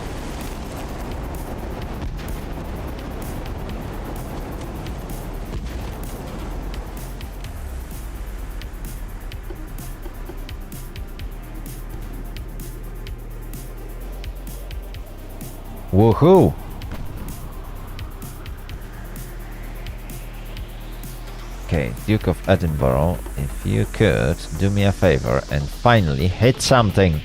Woohoo! Okay, Duke of Edinburgh, if you could do me a favor and finally hit something.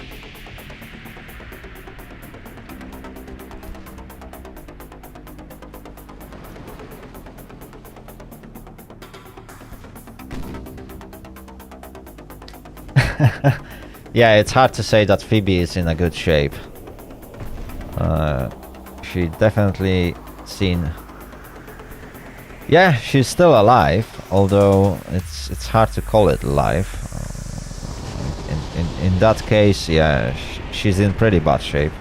Yeah, it's hard to say that Phoebe is in a good shape. She definitely seen... Yeah, she's still alive, although it's hard to call it alive. In that case, yeah, she's in pretty bad shape.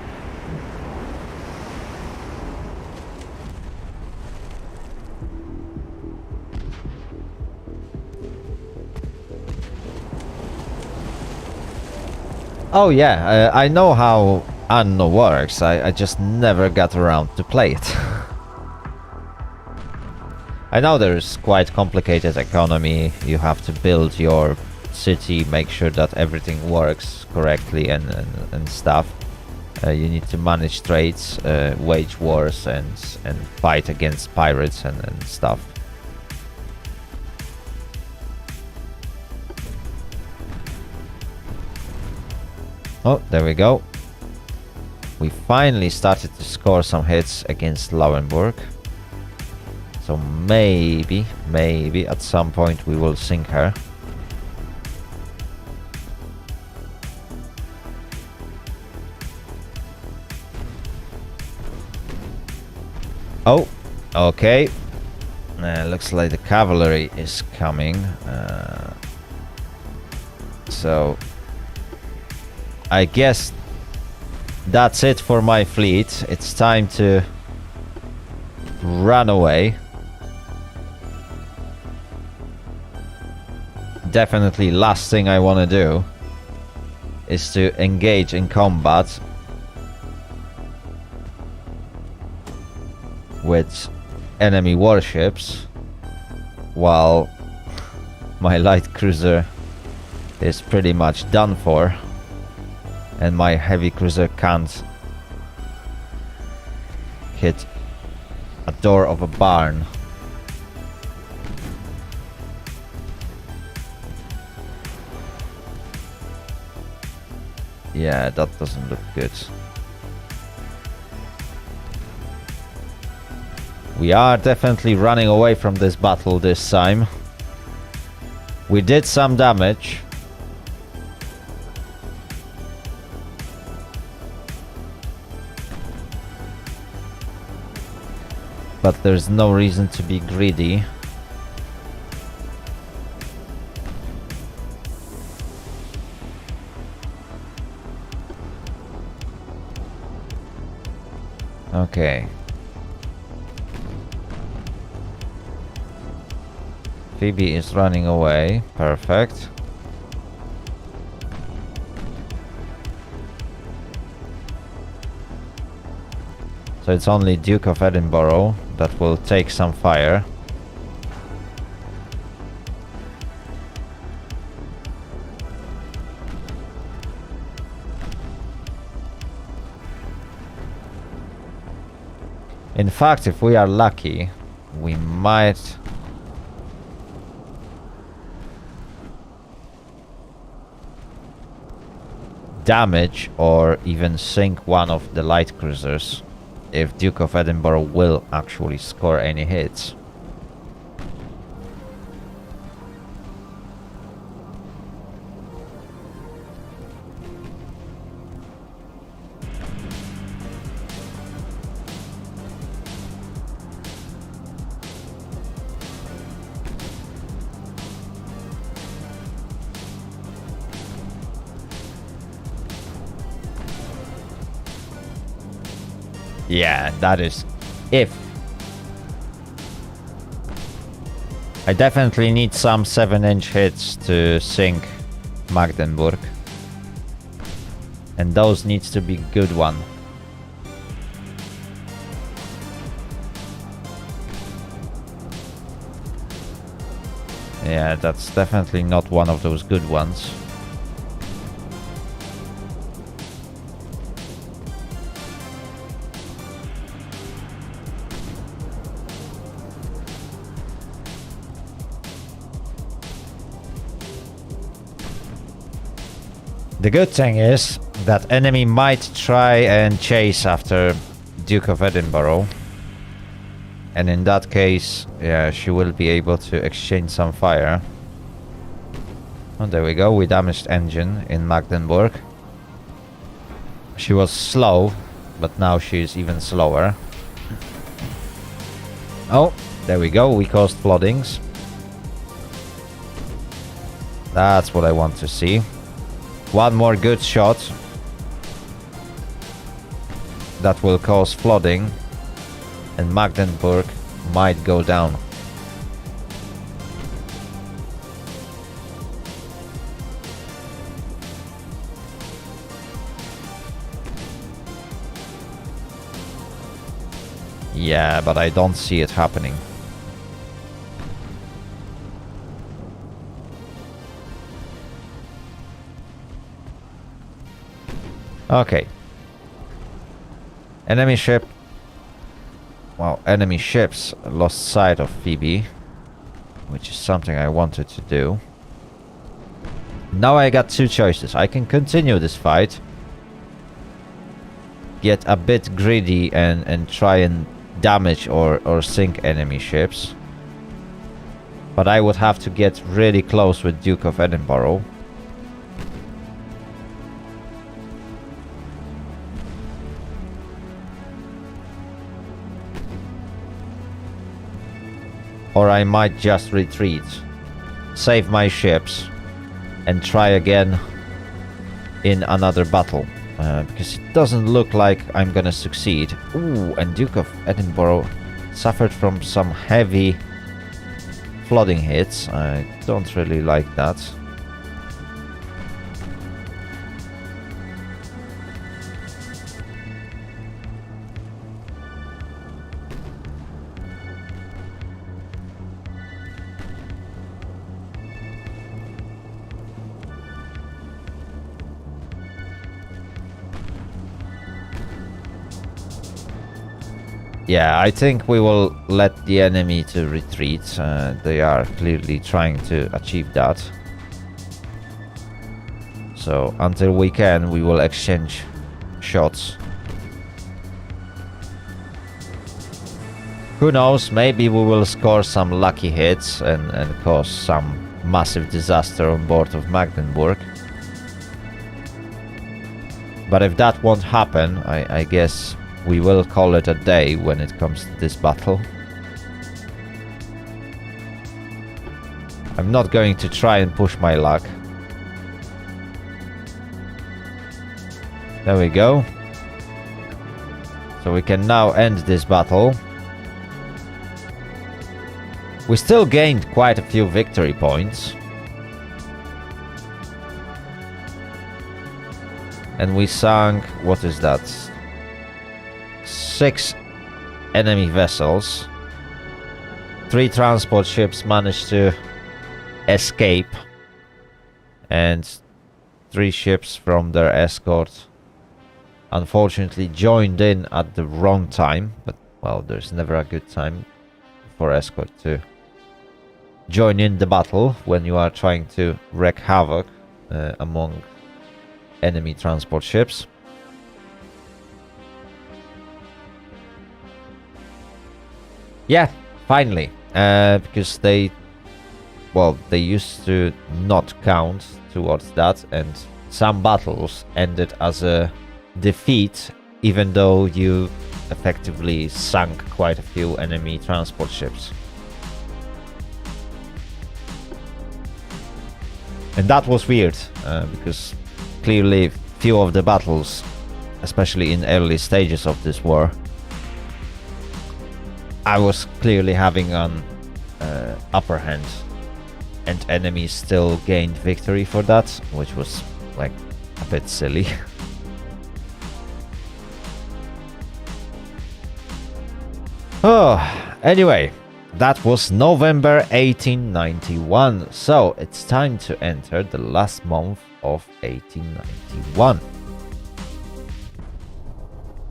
Oh yeah, I know how Anno works, I just never got around to play it. I know there's quite complicated economy, you have to build your city, make sure that everything works correctly and stuff. You need to manage trades, wage wars and fight against pirates and stuff. Oh, there we go. We finally started to score some hits against Lauenburg. So maybe at some point we will sink her. Oh, okay. Looks like the cavalry is coming. So I guess that's it for my fleet. It's time to run away. Definitely last thing I want to do is to engage in combat with enemy warships while my light cruiser is pretty much done for and my heavy cruiser can't hit a door of a barn. Yeah, that doesn't look good. We are definitely running away from this battle this time. We did some damage. But there's no reason to be greedy. Okay. Phoebe is running away. Perfect. So it's only Duke of Edinburgh that will take some fire. In fact, if we are lucky, we might damage or even sink one of the light cruisers if Duke of Edinburgh will actually score any hits. Yeah, that is if. I definitely need some 7-inch hits to sink Magdeburg. And those needs to be good one. Yeah, that's definitely not one of those good ones. The good thing is that enemy might try and chase after Duke of Edinburgh. And in that case, yeah, she will be able to exchange some fire. Oh, there we go. We damaged engine in Magdeburg. She was slow, but now she is even slower. Oh, there we go. We caused floodings. That's what I want to see. One more good shot that will cause flooding, and Magdeburg might go down. Yeah, but I don't see it happening. Okay. Enemy ship. Well, enemy ships lost sight of Phoebe, which is something I wanted to do. Now I got two choices. I can continue this fight, get a bit greedy and try and damage or sink enemy ships. But I would have to get really close with Duke of Edinburgh. Or I might just retreat, save my ships, and try again in another battle. Because it doesn't look like I'm gonna succeed. Ooh, and Duke of Edinburgh suffered from some heavy flooding hits. I don't really like that. Yeah, I think we will let the enemy to retreat. They are clearly trying to achieve that. So until we can, we will exchange shots. Who knows, maybe we will score some lucky hits and cause some massive disaster on board of Magdeburg. But if that won't happen, I guess we will call it a day when it comes to this battle. I'm not going to try and push my luck. There we go. So we can now end this battle. We still gained quite a few victory points. And we sank, what is that? 6 enemy vessels. 3 transport ships managed to escape, and 3 ships from their escort unfortunately joined in at the wrong time. But well, there's never a good time for escort to join in the battle when you are trying to wreak havoc among enemy transport ships. Yeah, finally, because they used to not count towards that, and some battles ended as a defeat, even though you effectively sunk quite a few enemy transport ships. And that was weird, because clearly few of the battles, especially in early stages of this war, I was clearly having an upper hand, and enemies still gained victory for that, which was like a bit silly. Oh, anyway, that was November 1891, so it's time to enter the last month of 1891.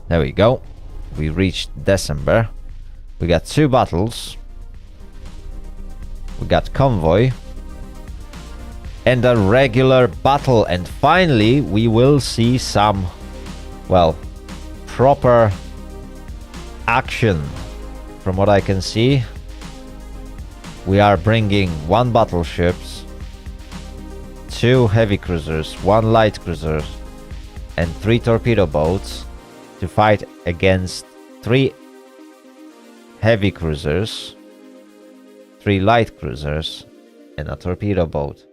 There we go. We reached December. We got 2 battles. We got convoy. And a regular battle. And finally, we will see some, well, proper action. From what I can see, we are bringing 1 battleships, 2 heavy cruisers, 1 light cruiser, and 3 torpedo boats to fight against 3 heavy cruisers, 3 light cruisers, and a torpedo boat.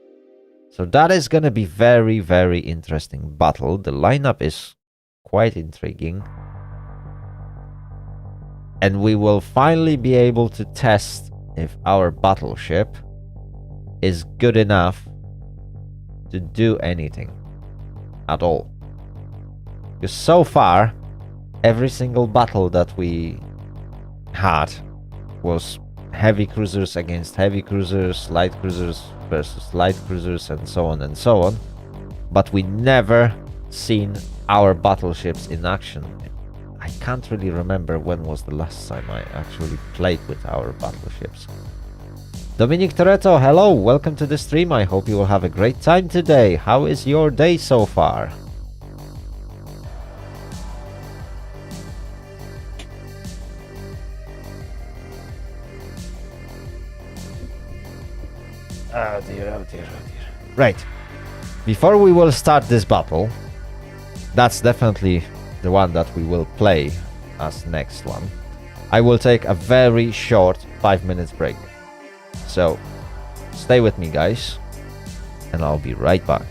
So that is gonna be very, very interesting battle. The lineup is quite intriguing. And we will finally be able to test if our battleship is good enough to do anything at all. Because so far, every single battle that we had was heavy cruisers against heavy cruisers, light cruisers versus light cruisers, and so on and so on. But we never seen our battleships in action. I can't really remember when was the last time I actually played with our battleships. Dominic Toretto, hello, welcome to the stream. I hope you will have a great time today. How is your day so far? Oh dear, oh dear, oh dear. Right. Before we will start this battle, that's definitely the one that we will play as next one. I will take a very short 5 minutes break. So, stay with me guys, and I'll be right back.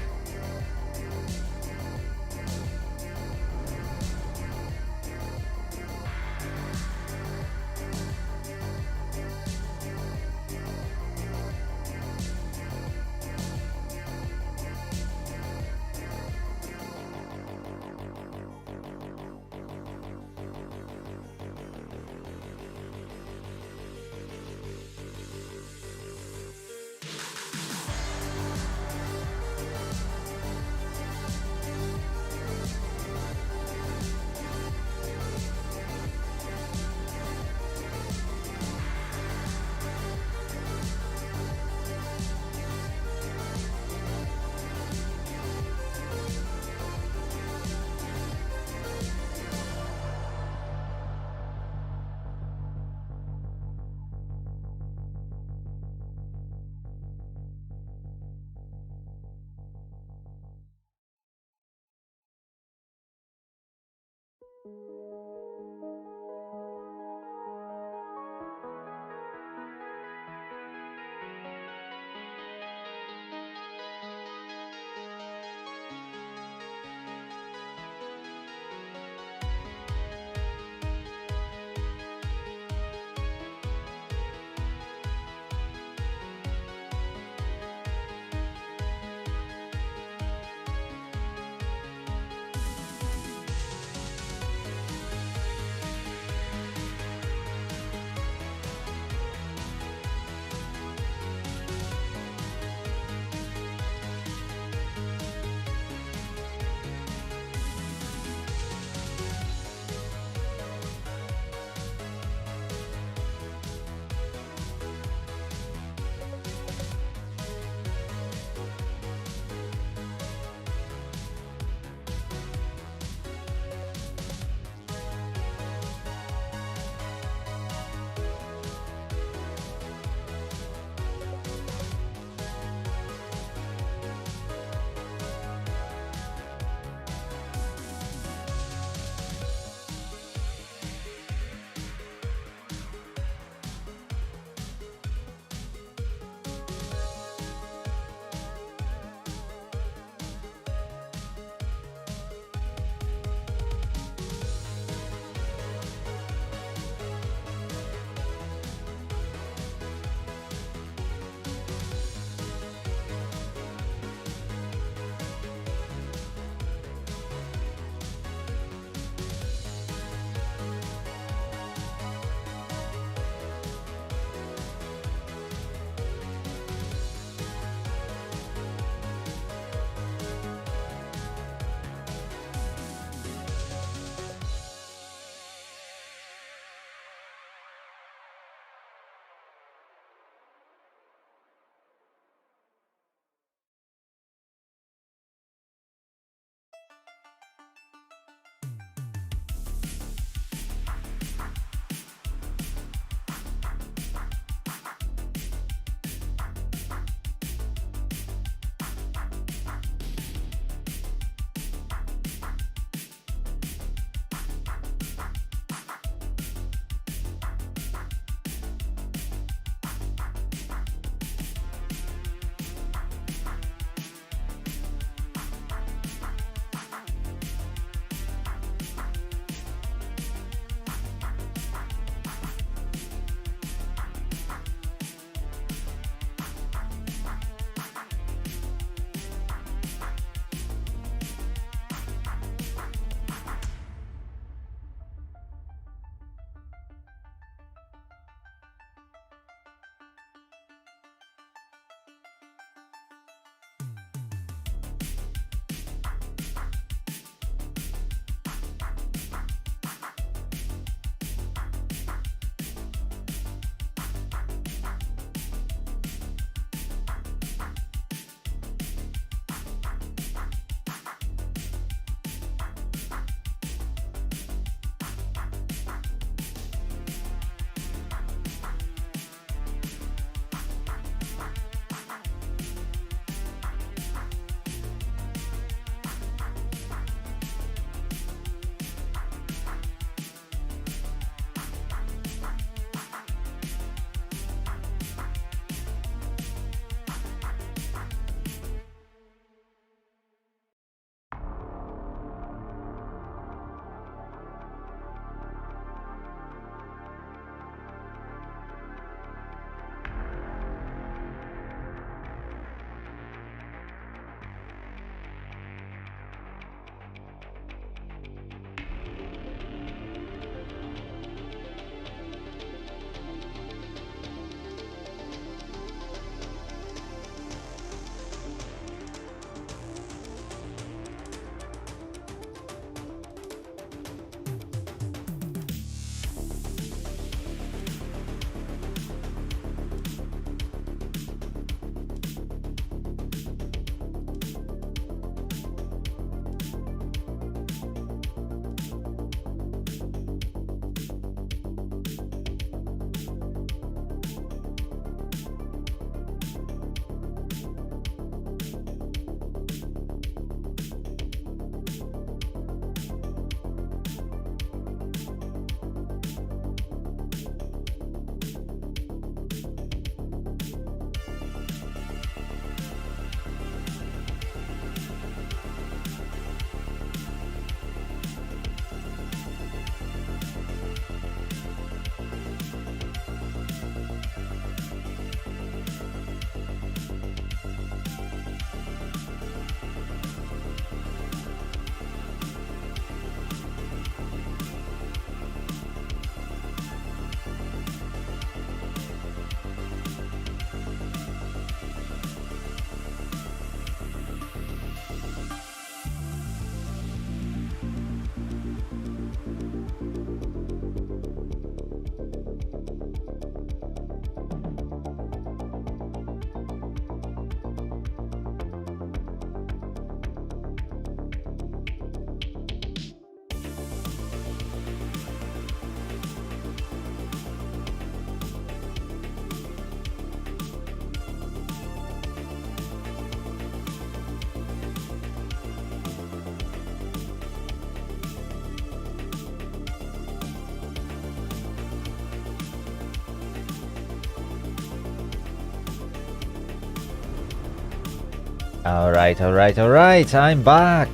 Alright, alright, alright, I'm back!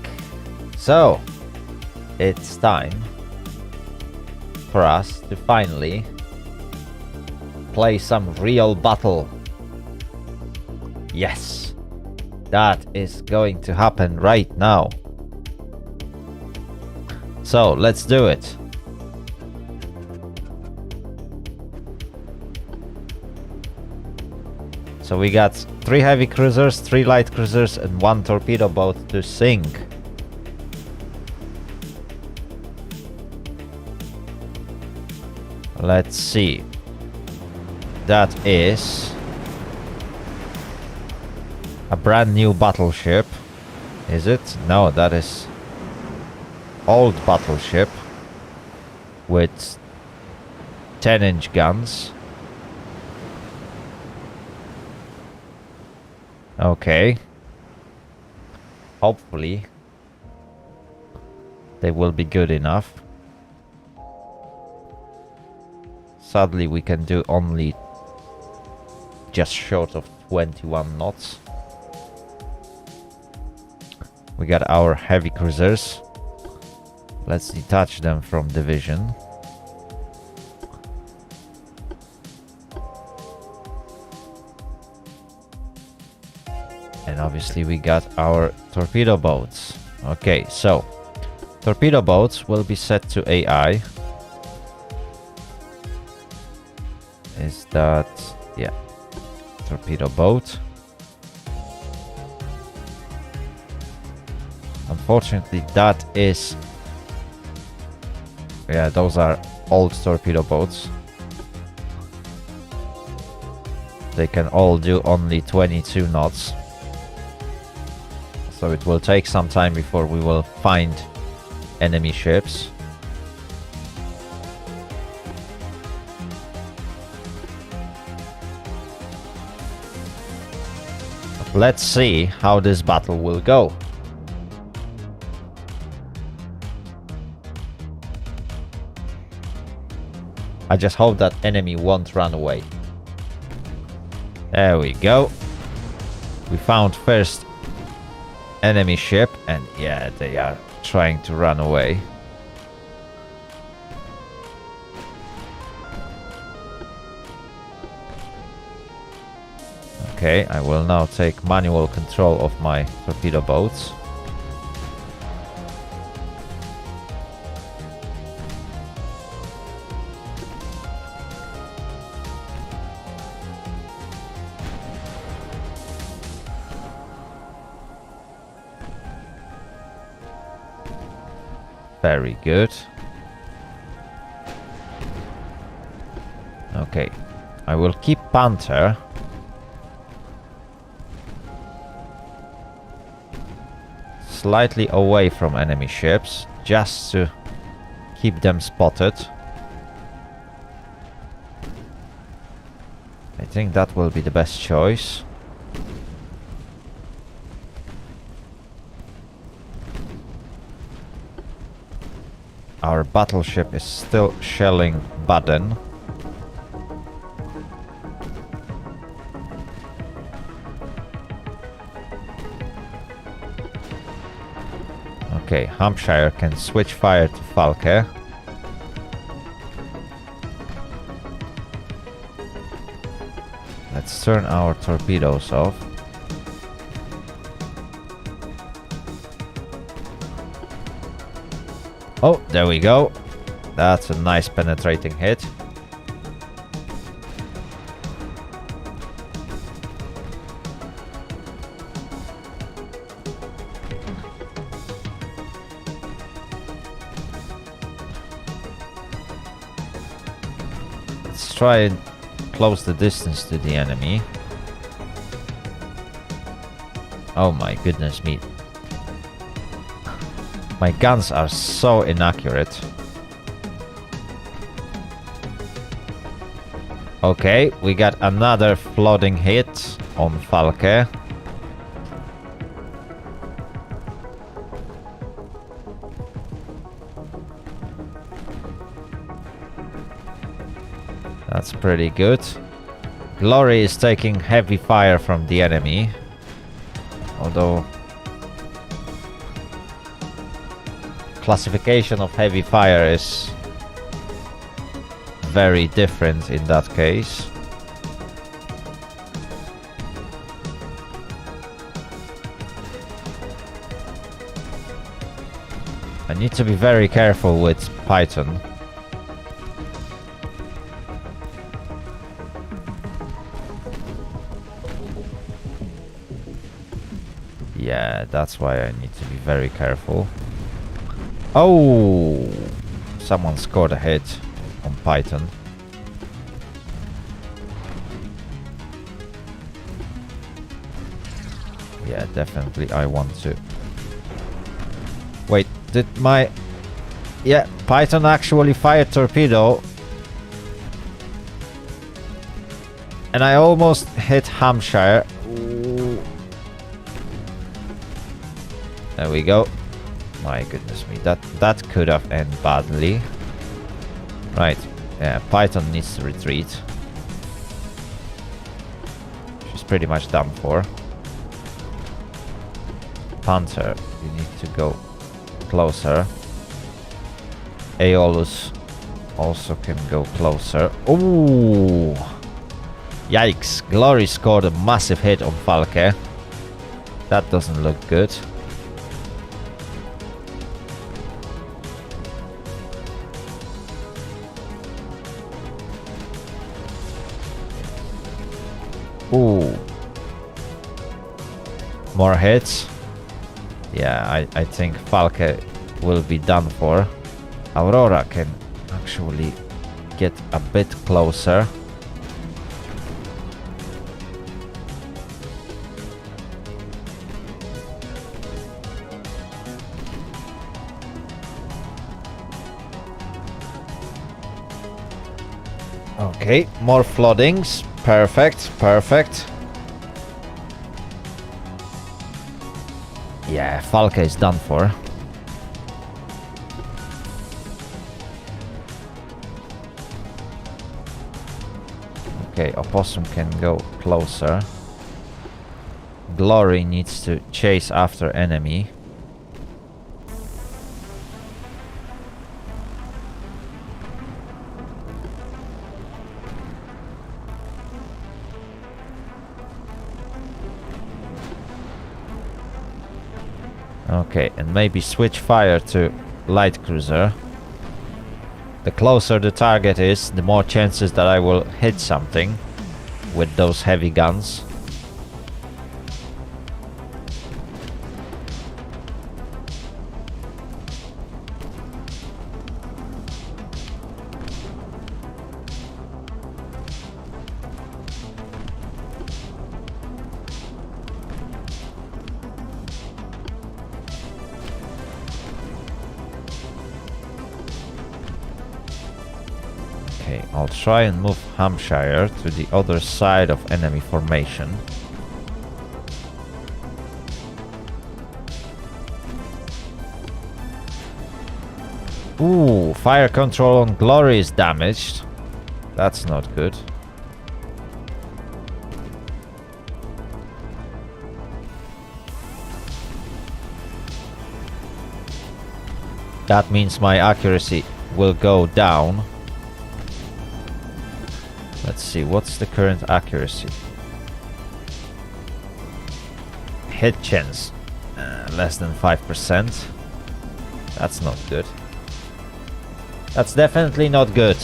So, it's time for us to finally play some real battle. Yes! That is going to happen right now. So, let's do it. So we got 3 heavy cruisers, 3 light cruisers and 1 torpedo boat to sink. Let's see. That is a brand new battleship. Is it? No, that is old battleship with 10-inch guns. Okay. Hopefully they will be good enough. Sadly, we can do only just short of 21 knots. We got our heavy cruisers. Let's detach them from division. And obviously we got our torpedo boats. Okay, so torpedo boats will be set to AI. Is that... yeah. Torpedo boat. Unfortunately, that is... yeah, those are old torpedo boats. They can all do only 22 knots. So it will take some time before we will find enemy ships. But let's see how this battle will go. I just hope that enemy won't run away. There we go. We found first enemy ship, and yeah, they are trying to run away. Okay, I will now take manual control of my torpedo boats. Very good. Okay, I will keep Panther. Slightly away from enemy ships, just to keep them spotted. I think that will be the best choice. Our battleship is still shelling Baden. Okay, Hampshire can switch fire to Falke. Let's turn our torpedoes off. Oh, there we go. That's a nice penetrating hit. Let's try and close the distance to the enemy. Oh my goodness me. My guns are so inaccurate. Okay, we got another flooding hit on Falke. That's pretty good. Glory is taking heavy fire from the enemy. Although classification of heavy fire is very different in that case. I need to be very careful with Python. Yeah, that's why I need to be very careful. Oh! Someone scored a hit on Python. Yeah, definitely I want to... Wait, did my... Yeah, Python actually fired torpedo. And I almost hit Hampshire. Ooh. There we go. My goodness me, that could have ended badly. Right, yeah, Python needs to retreat. She's pretty much done for. Panther, you need to go closer. Aeolus also can go closer. Ooh! Yikes, Glory scored a massive hit on Falke. That doesn't look good. Ooh. More hits. Yeah, I think Falke will be done for. Aurora can actually get a bit closer. Okay, more floodings. Perfect, perfect. Yeah, Falke is done for. Okay, Opossum can go closer. Glory needs to chase after enemy. Okay, and maybe switch fire to light cruiser. The closer the target is, the more chances that I will hit something with those heavy guns. Okay, I'll try and move Hampshire to the other side of enemy formation. Ooh, fire control on Glory is damaged. That's not good. That means my accuracy will go down. Let's see, what's the current accuracy? Hit chance, less than 5%. That's not good. That's definitely not good.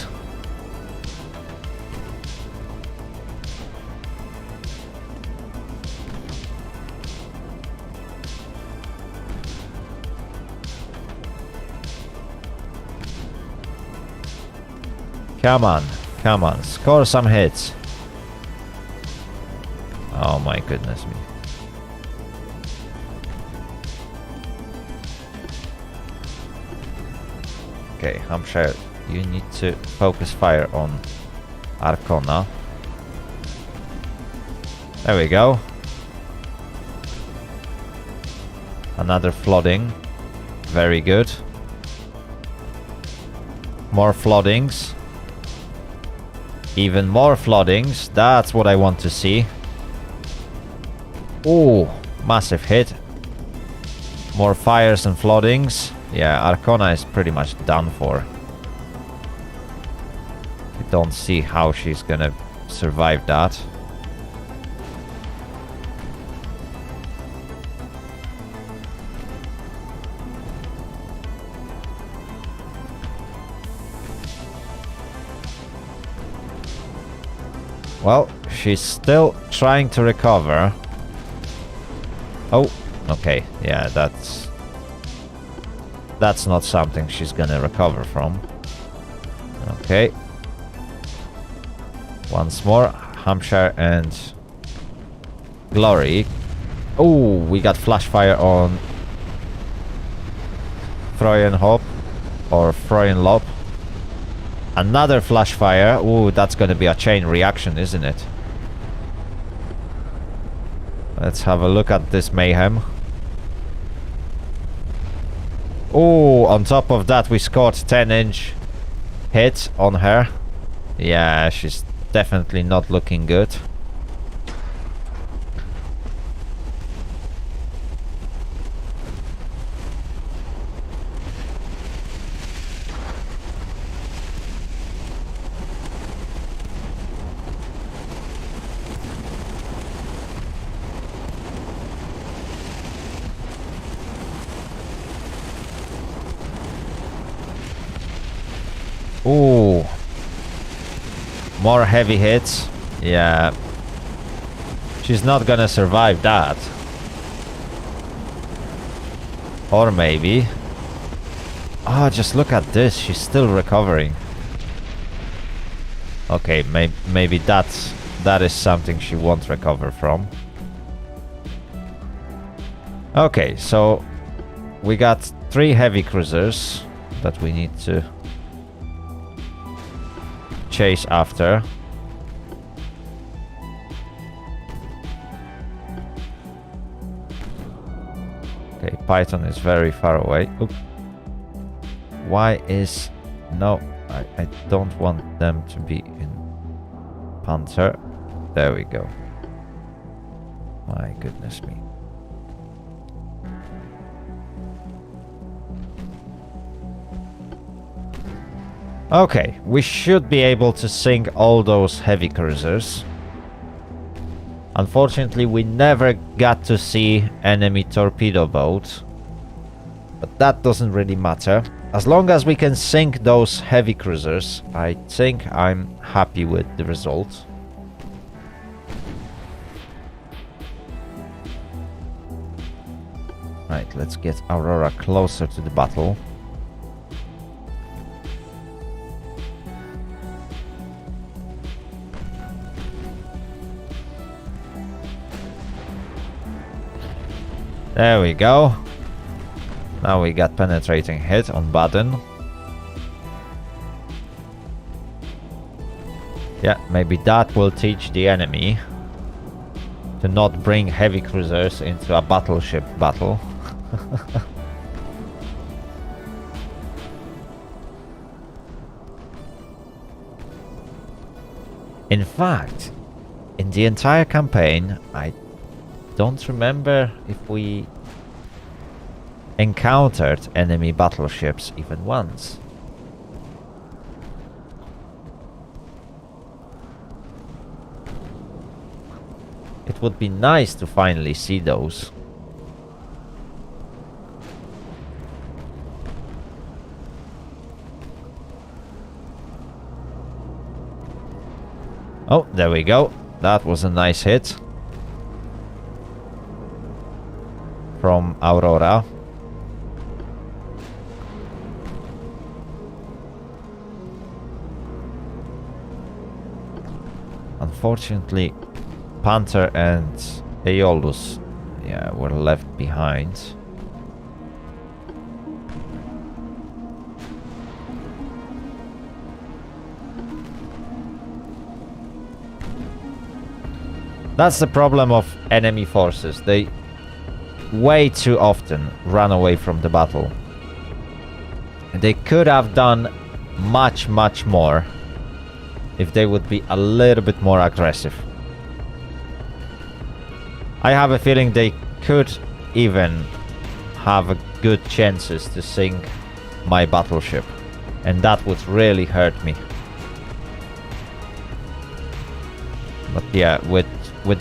Come on. Come on, score some hits. Oh my goodness me. Okay, Hampshire, you need to focus fire on Arcona. There we go. Another flooding. Very good. More floodings. Even more floodings. That's what I want to see. Oh, Massive hit. More fires and floodings. Yeah, Arcona is pretty much done for. I don't see how she's gonna survive that. Well, she's still trying to recover. Oh, okay. Yeah, that's not something she's gonna recover from. Okay. Once more, Hampshire and Glory. Oh, we got flash fire on Freudenhop or Freudenlob. Another flash fire. Ooh, that's gonna be a chain reaction, isn't it? Let's have a look at this mayhem. Oh, on top of that we scored 10-inch hit on her. Yeah, she's definitely not looking good. Ooh. More heavy hits. Yeah. She's not gonna survive that. Or maybe. Oh, just look at this. She's still recovering. Okay, maybe that is something she won't recover from. Okay, so we got 3 heavy cruisers that we need to chase after. Okay, Python is very far away. Oop. Why is... No, I don't want them to be in Panther. There we go. My goodness me. Okay, we should be able to sink all those heavy cruisers. Unfortunately, we never got to see enemy torpedo boat. But that doesn't really matter. As long as we can sink those heavy cruisers, I think I'm happy with the result. Right, let's get Aurora closer to the battle. There we go. Now we got penetrating hit on Baden. Yeah, maybe that will teach the enemy to not bring heavy cruisers into a battleship battle. In fact, in the entire campaign, I don't remember if we encountered enemy battleships even once. It would be nice to finally see those. Oh, there we go. That was a nice hit from Aurora. Unfortunately, Panther and Aeolus, yeah, were left behind. That's the problem of enemy forces. They way too often run away from the battle. They could have done much more if they would be a little bit more aggressive. I have a feeling they could even have a good chances to sink my battleship, and that would really hurt me. But yeah, with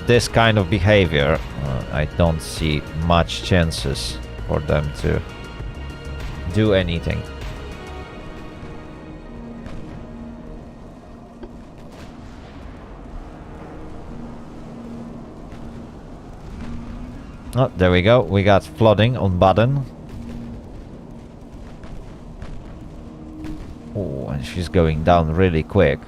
this kind of behavior, I don't see much chances for them to do anything. Oh, there we go. We got flooding on Baden. Oh, and she's going down really quick.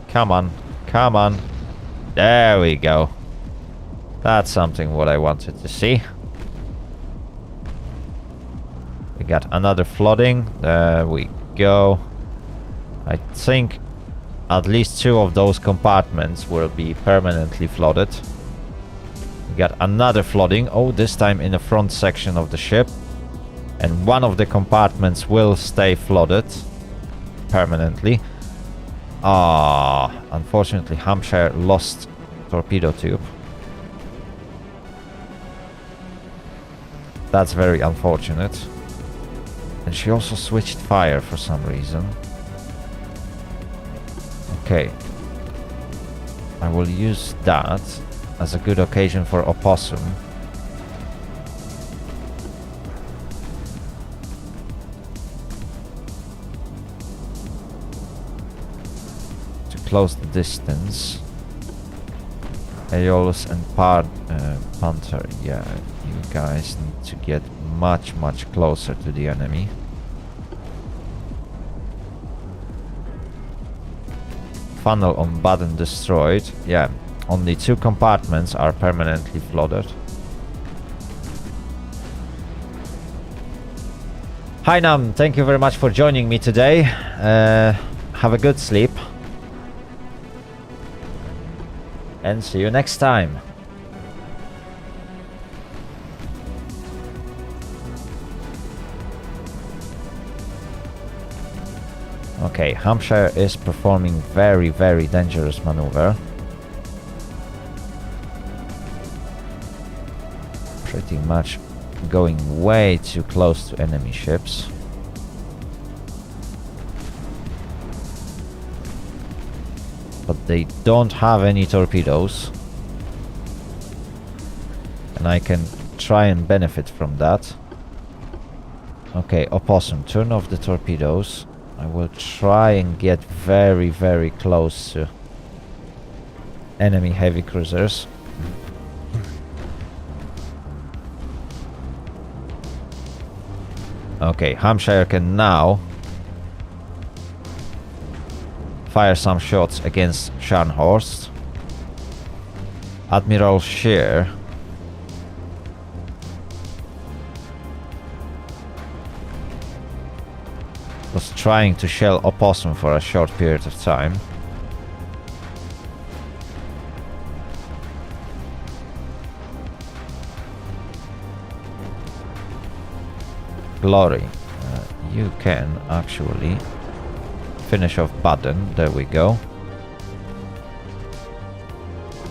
Come on, come on. There we go. That's something what I wanted to see. We got another flooding. There we go. I think at least 2 of those compartments will be permanently flooded. We got another flooding. Oh, this time in the front section of the ship. And one of the compartments will stay flooded permanently. Unfortunately Hampshire lost torpedo tube. That's very unfortunate. And she also switched fire for some reason. Okay. I will use that as a good occasion for Opossum. Close the distance. Aeolus and Panther, yeah, you guys need to get much closer to the enemy. Funnel on Baden destroyed. Yeah, only 2 compartments are permanently flooded. Hi Nam, thank you very much for joining me today. Have a good sleep. And see you next time. Okay, Hampshire is performing very dangerous maneuver. Pretty much going way too close to enemy ships. But they don't have any torpedoes. And I can try and benefit from that. Okay, Opossum, turn off the torpedoes. I will try and get very close to enemy heavy cruisers. Okay, Hampshire can now fire some shots against Scharnhorst. Admiral Scheer was trying to shell Opossum for a short period of time. Glory, you can actually finish off Baden. There we go.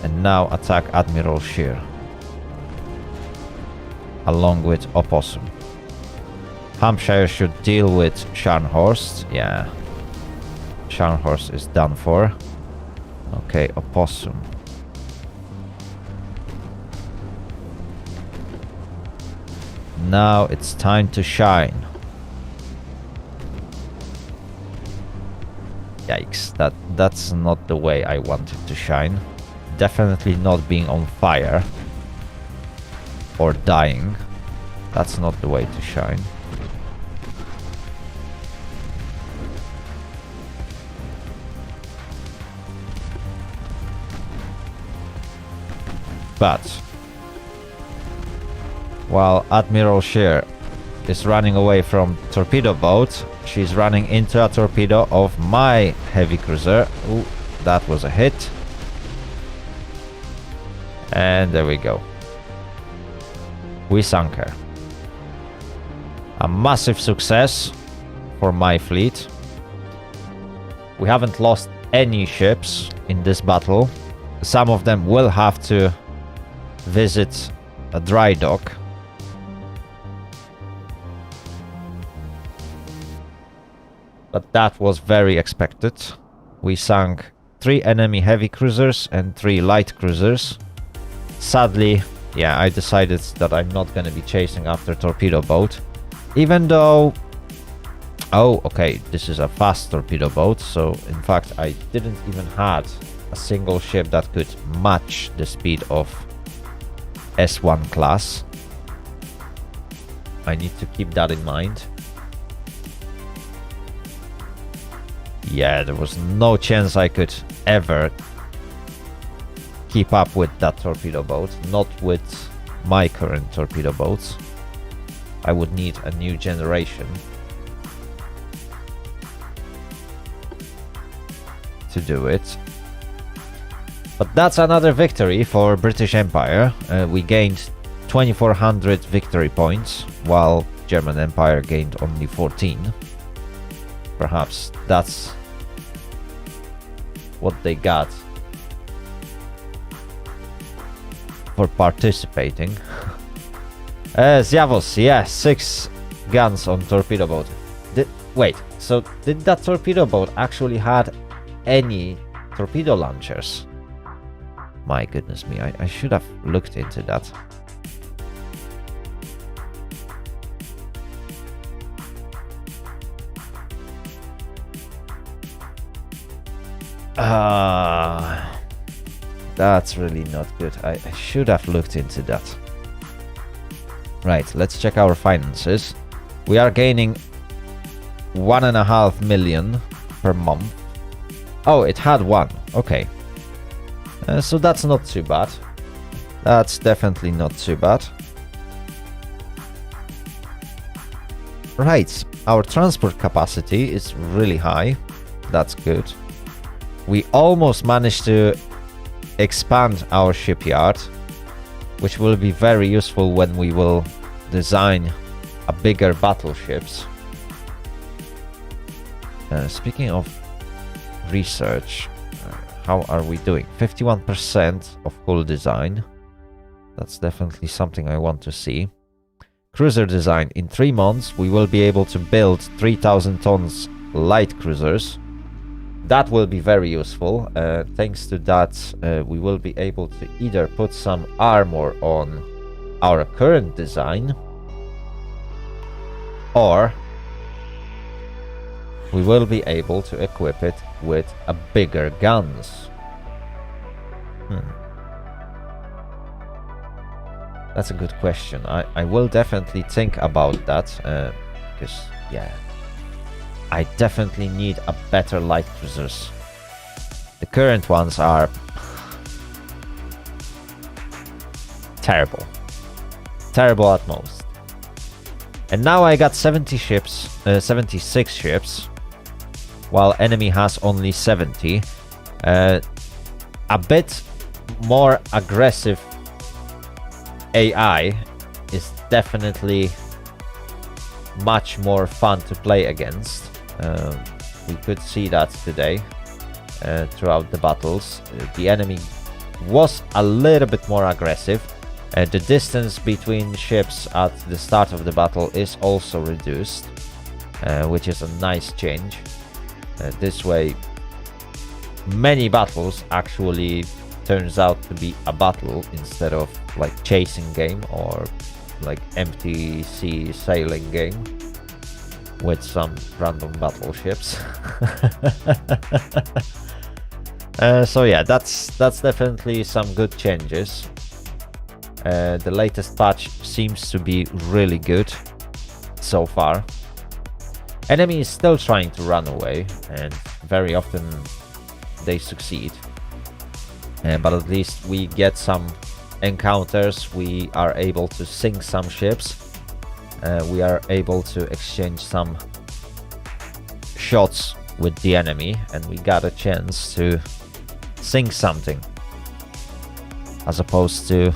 And now attack Admiral Scheer along with Opossum. Hampshire should deal with Scharnhorst. Yeah, Scharnhorst is done for. Okay, Opossum. Now it's time to shine. Yikes, that's not the way I wanted to shine. Definitely not being on fire or dying. That's not the way to shine. But while Admiral Scheer is running away from torpedo boat, she's running into a torpedo of my heavy cruiser. Ooh, that was a hit. And there we go. We sunk her. A massive success for my fleet. We haven't lost any ships in this battle. Some of them will have to visit a dry dock. But that was very expected. We sank 3 enemy heavy cruisers and 3 light cruisers. Sadly, yeah, I decided that I'm not going to be chasing after torpedo boat. Even though... Oh, okay, this is a fast torpedo boat, so in fact I didn't even had a single ship that could match the speed of S1 class. I need to keep that in mind. Yeah, there was no chance I could ever keep up with that torpedo boat, not with my current torpedo boats. I would need a new generation to do it. But that's another victory for British Empire. We gained 2400 victory points, while German Empire gained only 14. Perhaps that's what they got for participating. Zjavos, yeah, 6 guns on torpedo boat. Wait, so did that torpedo boat actually had any torpedo launchers? My goodness me, I should have looked into that. That's really not good. I should have looked into that. Right, let's check our finances. We are gaining 1.5 million per month. Oh, it had 1. Okay. So that's not too bad. That's definitely not too bad. Right, our transport capacity is really high. That's good. We almost managed to expand our shipyard, which will be very useful when we will design a bigger battleships. Speaking of research, how are we doing? 51% of hull design. That's definitely something I want to see. Cruiser design. In 3 months, we will be able to build 3,000 tons light cruisers. That will be very useful. Thanks to that, we will be able to either put some armor on our current design, or we will be able to equip it with a bigger guns. That's a good question. I will definitely think about that, because, yeah, I definitely need a better light cruisers. The current ones are terrible. Terrible at most. And now I got 76 ships, while enemy has only 70. A bit more aggressive AI is definitely much more fun to play against. We could see that today throughout the battles. The enemy was a little bit more aggressive. The distance between ships at the start of the battle is also reduced, which is a nice change. This way, many battles actually turns out to be a battle instead of like chasing game or like empty sea sailing game with some random battleships. So yeah, that's definitely some good changes. The latest patch seems to be really good so far. Enemy is still trying to run away, and very often they succeed. But at least we get some encounters, we are able to sink some ships, we are able to exchange some shots with the enemy, and we got a chance to sink something. as opposed to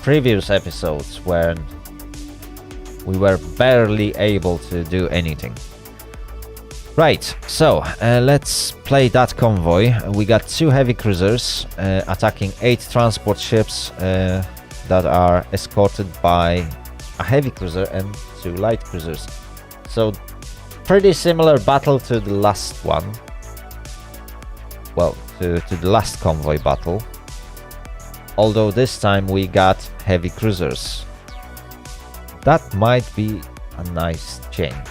previous episodes when we were barely able to do anything. Right, so let's play that convoy. We got 2 heavy cruisers attacking 8 transport ships that are escorted by a heavy cruiser and 2 light cruisers. So pretty similar battle to the last one. Well, to the last convoy battle. Although this time we got heavy cruisers. That might be a nice change.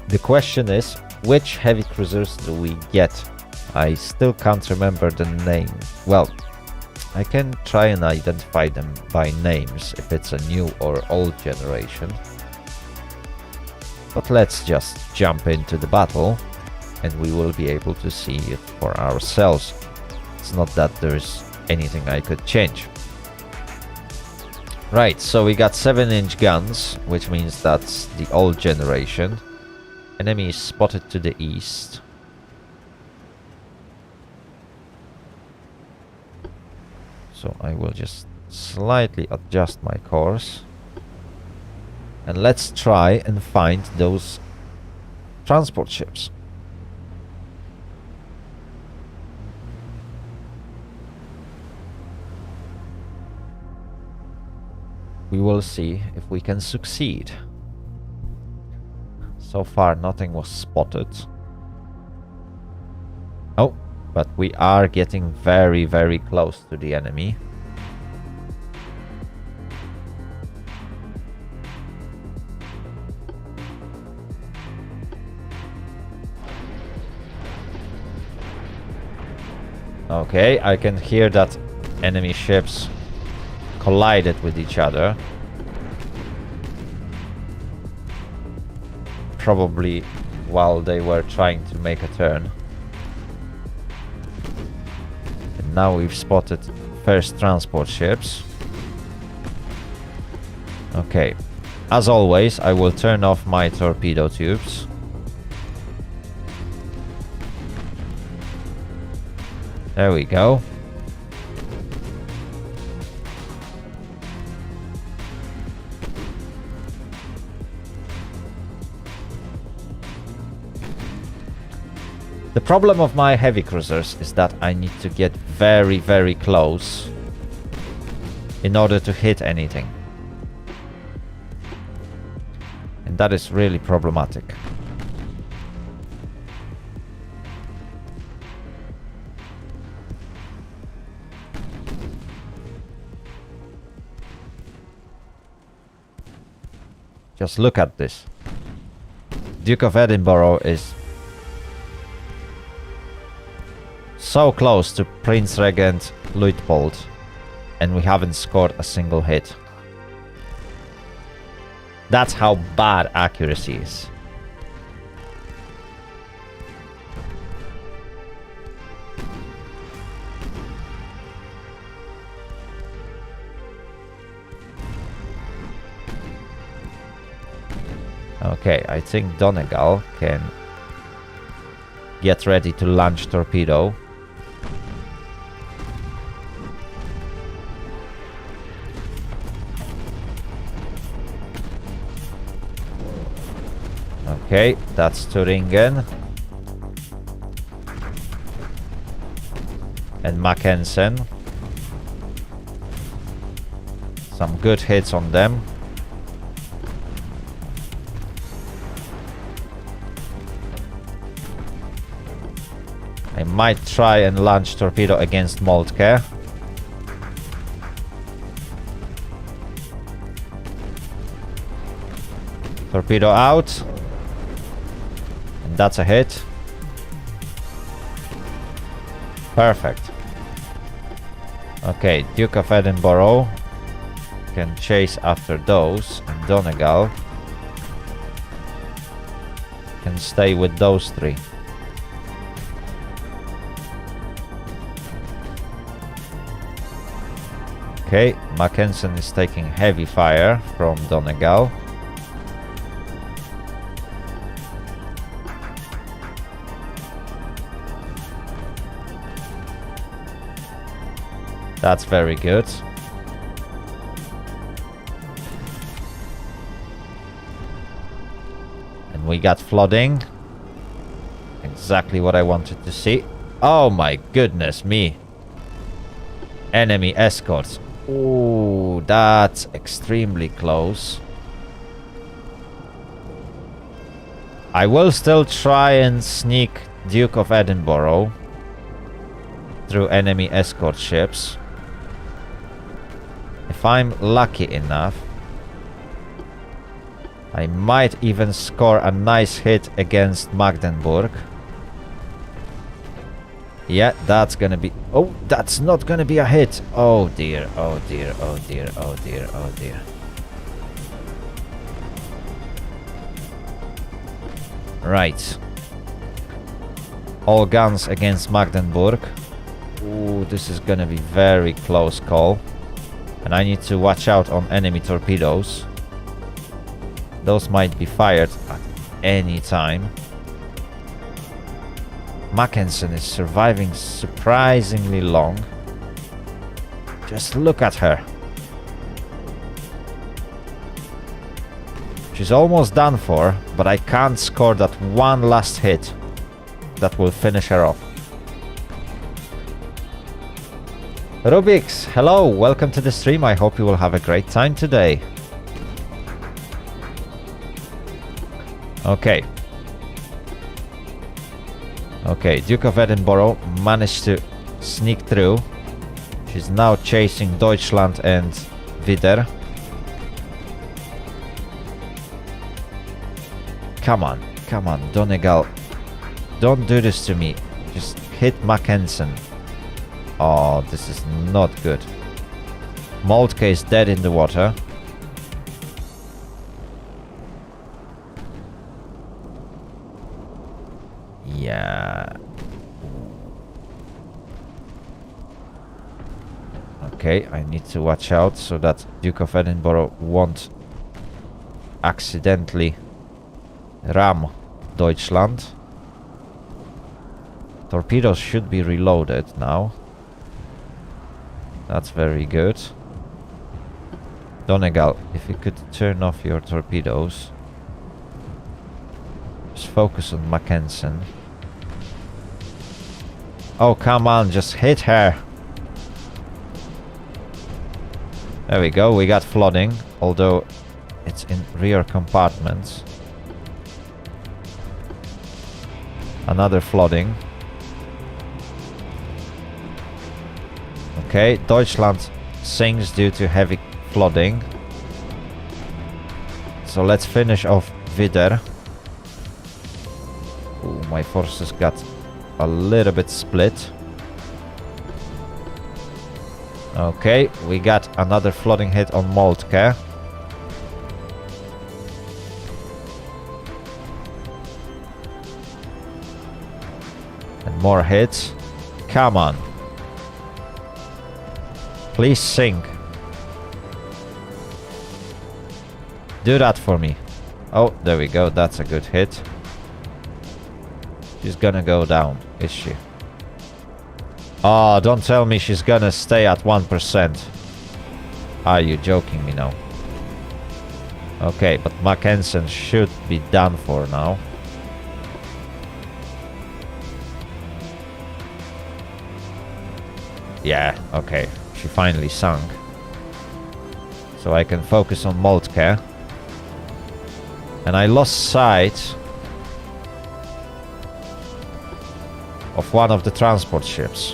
The question is, which heavy cruisers do we get? I still can't remember the name. Well, I can try and identify them by names if it's a new or old generation. But let's just jump into the battle and we will be able to see it for ourselves. It's not that there's anything I could change. Right, so we got 7-inch guns, which means that's the old generation. Enemy is spotted to the east. So I will just slightly adjust my course. And let's try and find those transport ships. We will see if we can succeed. So far nothing was spotted. Oh, but we are getting very, very close to the enemy. Okay, I can hear that enemy ships collided with each other. Probably while they were trying to make a turn. And now we've spotted first transport ships. Okay, as always, I will turn off my torpedo tubes. There we go. The problem of my heavy cruisers is that I need to get very, very close in order to hit anything. And that is really problematic. Just look at this. Duke of Edinburgh is so close to Prince Regent Luitpold, and we haven't scored a single hit. That's how bad accuracy is. Okay, I think Donegal can get ready to launch torpedo. Okay, that's Turingen. And Mackensen. Some good hits on them. I might try and launch torpedo against Moltke. Torpedo out. And that's a hit. Perfect. Okay, Duke of Edinburgh can chase after those, and Donegal can stay with those three. Okay, Mackensen is taking heavy fire from Donegal. That's very good. And we got flooding. Exactly what I wanted to see. Oh my goodness me. Enemy escorts. Ooh, that's extremely close. I will still try and sneak Duke of Edinburgh through enemy escort ships. If I'm lucky enough, I might even score a nice hit against Magdeburg. Yeah, that's gonna be... Oh, that's not gonna be a hit. Oh dear, oh dear, oh dear, oh dear, oh dear. Right. All guns against Magdeburg. Ooh, this is gonna be very close call. And I need to watch out on enemy torpedoes. Those might be fired at any time. Mackensen is surviving surprisingly long. Just look at her. She's almost done for, but I can't score that one last hit that will finish her off. Rubix, hello, welcome to the stream. I hope you will have a great time today. Okay. Okay, Duke of Edinburgh managed to sneak through. She's now chasing Deutschland and Wider. Come on, Donegal. Don't do this to me. Just hit Mackensen. Oh, this is not good. Moltke is dead in the water. Yeah. Okay, I need to watch out so that Duke of Edinburgh won't accidentally ram Deutschland. Torpedoes should be reloaded now. That's very good. Donegal, if you could turn off your torpedoes. Just focus on Mackensen. Oh, come on, just hit her. There we go, we got flooding, although it's in rear compartments. Another flooding. Okay, Deutschland sinks due to heavy flooding. So let's finish off Wider. Ooh, my forces got a little bit split. Okay, we got another flooding hit on Moltke. And more hits. Come on. Please sink. Do that for me. Oh, there we go. That's a good hit. She's gonna go down, is she? Oh, don't tell me she's gonna stay at 1%. Are you joking me now? Okay, but Mackensen should be done for now. Yeah, okay. She finally sunk. So I can focus on Moltke. And I lost sight of one of the transport ships.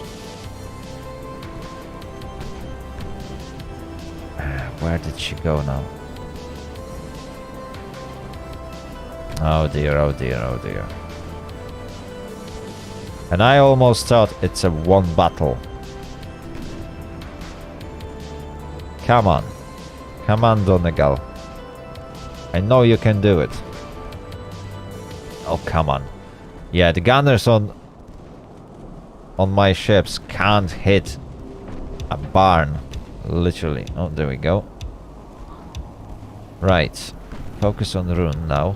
Where did she go now? Oh dear, oh dear, oh dear. And I almost thought it's a one battle. Come on. Come on, Donegal. I know you can do it. Oh, come on. Yeah, the gunners on my ships can't hit a barn. Literally. Oh, there we go. Right. Focus on Rune now.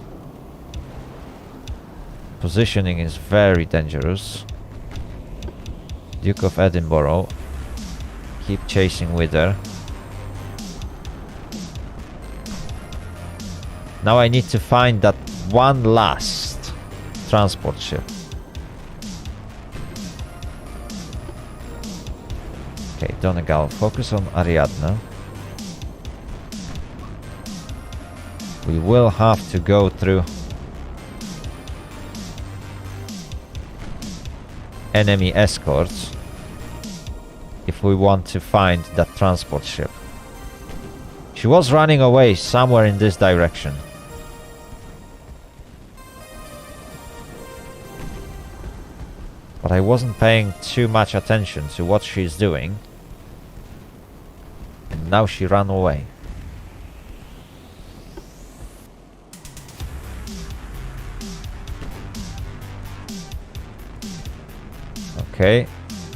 Positioning is very dangerous. Duke of Edinburgh Keep chasing Wither. Now I need to find that one last transport ship. Okay, Donegal, focus on Ariadne. We will have to go through enemy escorts if we want to find that transport ship. She was running away somewhere in this direction. But I wasn't paying too much attention to what she's doing. And now she ran away. Okay,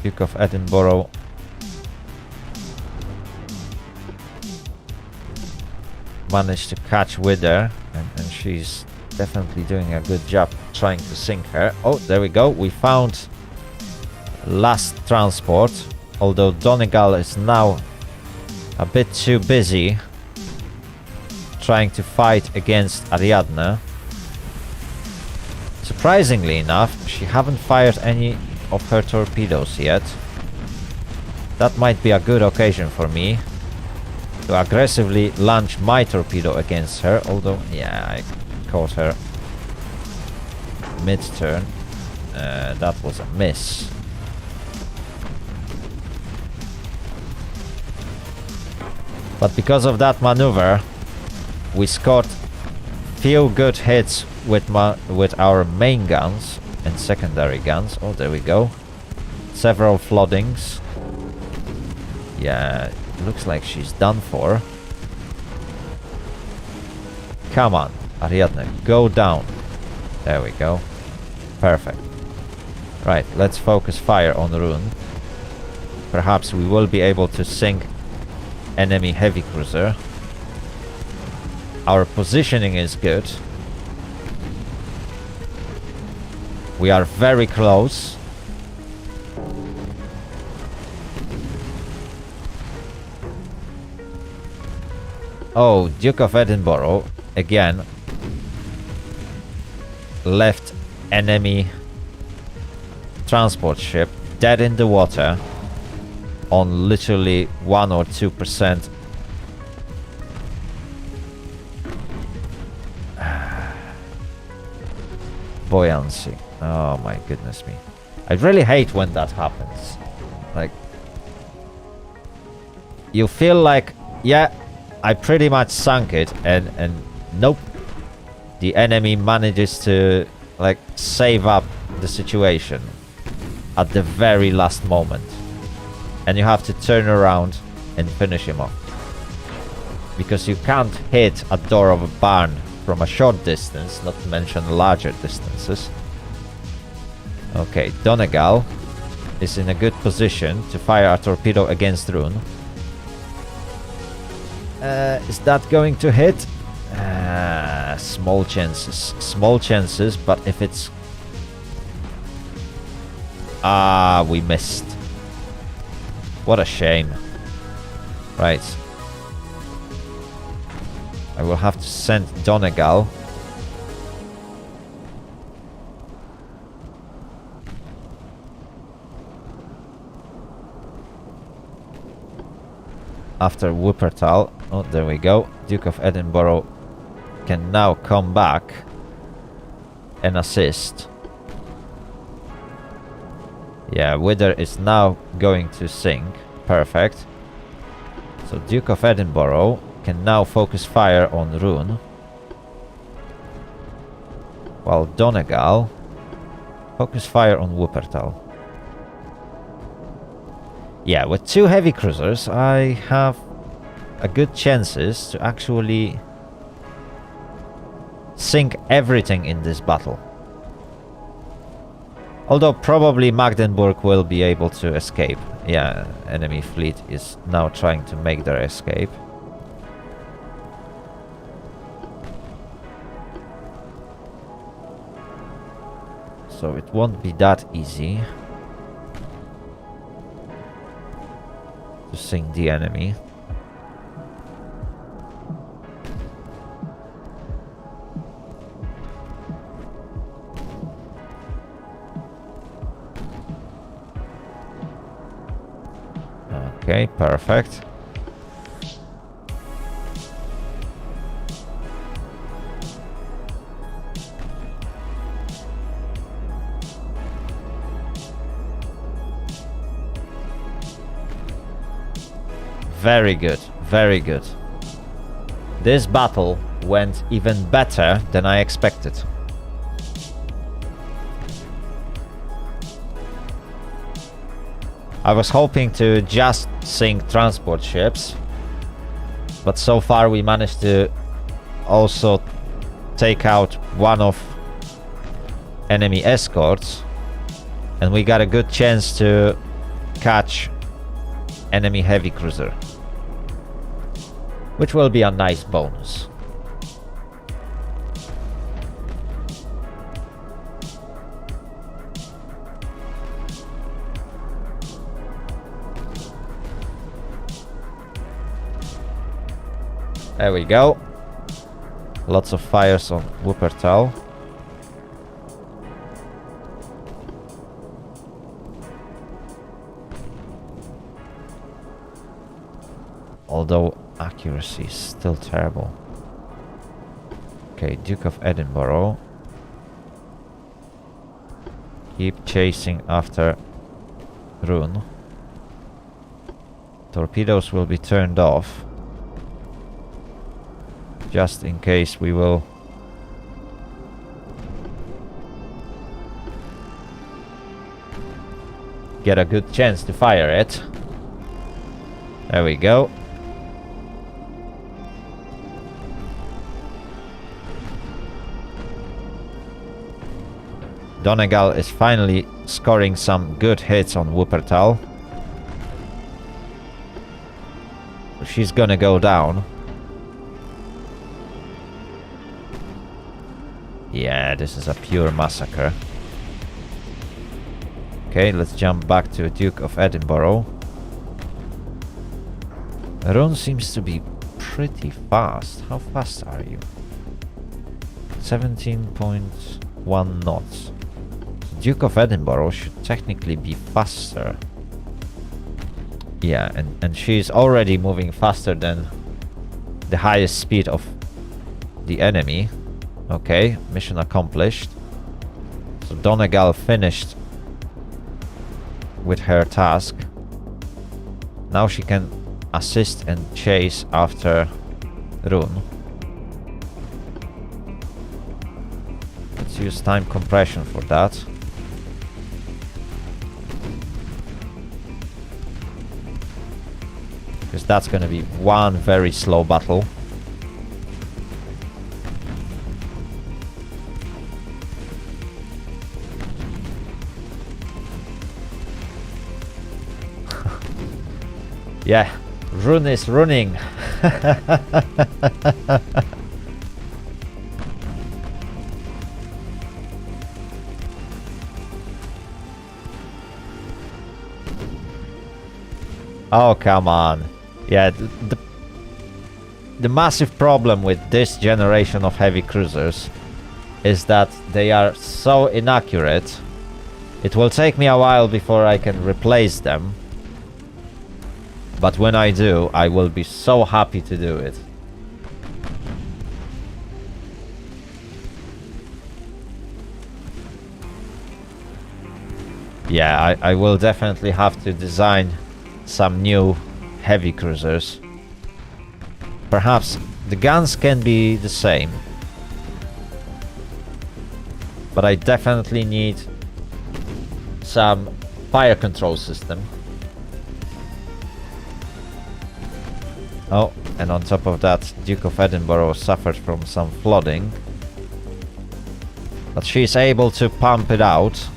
Duke of Edinburgh. Managed to catch Wither, and she's definitely doing a good job trying to sink her. Oh, there we go. We found last transport, although Donegal is now a bit too busy trying to fight against Ariadne. Surprisingly enough, she haven't fired any of her torpedoes yet. That might be a good occasion for me to aggressively launch my torpedo against her, although, yeah, I caught her mid-turn. That was a miss. But because of that maneuver, we scored few good hits with our main guns and secondary guns. Oh, there we go. Several floodings. Yeah, it looks like she's done for. Come on, Ariadne, go down. There we go. Perfect. Right, let's focus fire on Rune. Perhaps we will be able to sink enemy heavy cruiser. Our positioning is good. We are very close. Oh, Duke of Edinburgh again left enemy transport ship dead in the water on literally 1 or 2% buoyancy. Oh my goodness me. I really hate when that happens. Like, you feel like, yeah, I pretty much sunk it, and nope. The enemy manages to, like, save up the situation at the very last moment. And you have to turn around and finish him off. Because you can't hit a door of a barn from a short distance, not to mention larger distances. Okay, Donegal is in a good position to fire a torpedo against Rune. Is that going to hit? Small chances, but if it's... we missed. What a shame. Right. I will have to send Donegal. After Wuppertal. Oh, there we go. Duke of Edinburgh can now come back and assist. Yeah, Wither is now going to sink. Perfect. So Duke of Edinburgh can now focus fire on Rune. While Donegal focus fire on Wuppertal. Yeah, with 2 heavy cruisers, I have a good chances to actually sink everything in this battle. Although probably Magdeburg will be able to escape. Yeah, enemy fleet is now trying to make their escape. So it won't be that easy to sink the enemy. Okay, perfect. Very good, very good. This battle went even better than I expected. I was hoping to just sink transport ships, but so far we managed to also take out one of enemy escorts, and we got a good chance to catch enemy heavy cruiser, which will be a nice bonus. There we go. Lots of fires on Wuppertal. Although accuracy is still terrible. Okay, Duke of Edinburgh. Keep chasing after Rune. Torpedoes will be turned off, just in case we will get a good chance to fire it. There we go. Donegal is finally scoring some good hits on Wuppertal. She's gonna go down. Yeah, this is a pure massacre. Okay, let's jump back to Duke of Edinburgh. Rune seems to be pretty fast. How fast are you? 17.1 knots. Duke of Edinburgh should technically be faster. Yeah, and she's already moving faster than the highest speed of the enemy. Okay, mission accomplished. So Donegal finished with her task. Now she can assist and chase after Rune. Let's use time compression for that. Because that's gonna be one very slow battle. Yeah, Rune is running. Oh, come on. Yeah, the massive problem with this generation of heavy cruisers is that they are so inaccurate. It will take me a while before I can replace them. But when I do, I will be so happy to do it. Yeah, I will definitely have to design some new heavy cruisers. Perhaps the guns can be the same, but I definitely need some fire control system. Oh, and on top of that, Duke of Edinburgh suffered from some flooding, but she's able to pump it out.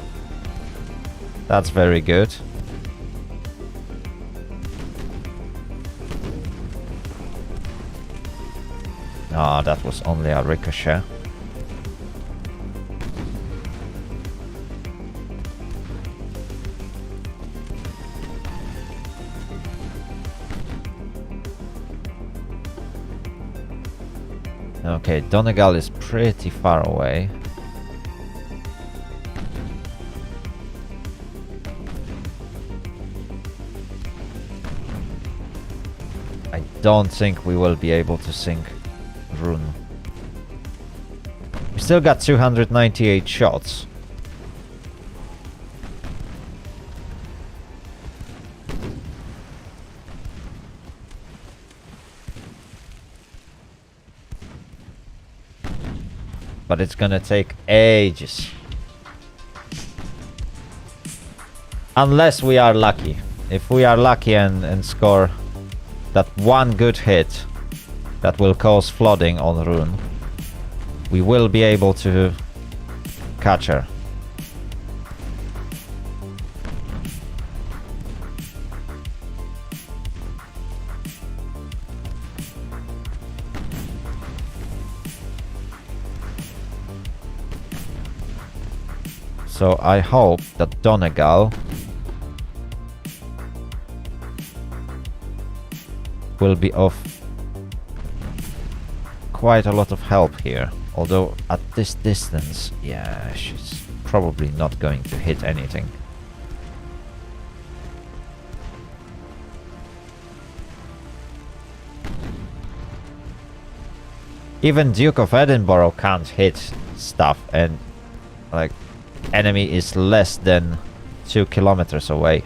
That's very good. Ah, that was only a ricochet. Okay, Donegal is pretty far away. I don't think we will be able to sink Rune. We still got 298 shots. But it's gonna take ages. Unless we are lucky. If we are lucky and score that one good hit that will cause flooding on Rune, we will be able to catch her. So I hope that Donegal will be of quite a lot of help here. Although at this distance, yeah, she's probably not going to hit anything. Even Duke of Edinburgh can't hit stuff, and like enemy is less than 2 kilometers away.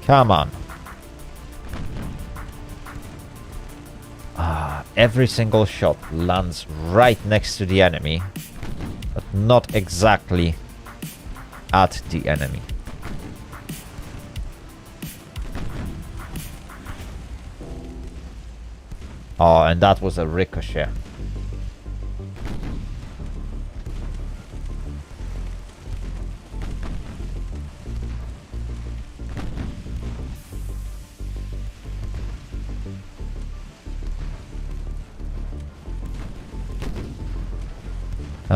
Come on. Every single shot lands right next to the enemy, but not exactly at the enemy. Oh, and that was a ricochet.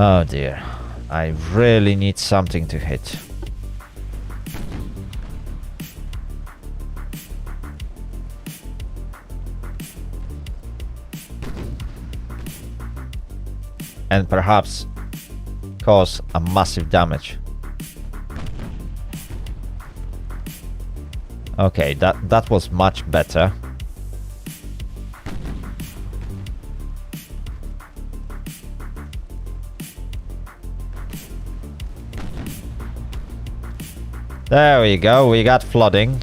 Oh dear, I really need something to hit. And perhaps cause a massive damage. Okay, that was much better. There we go, we got flooding.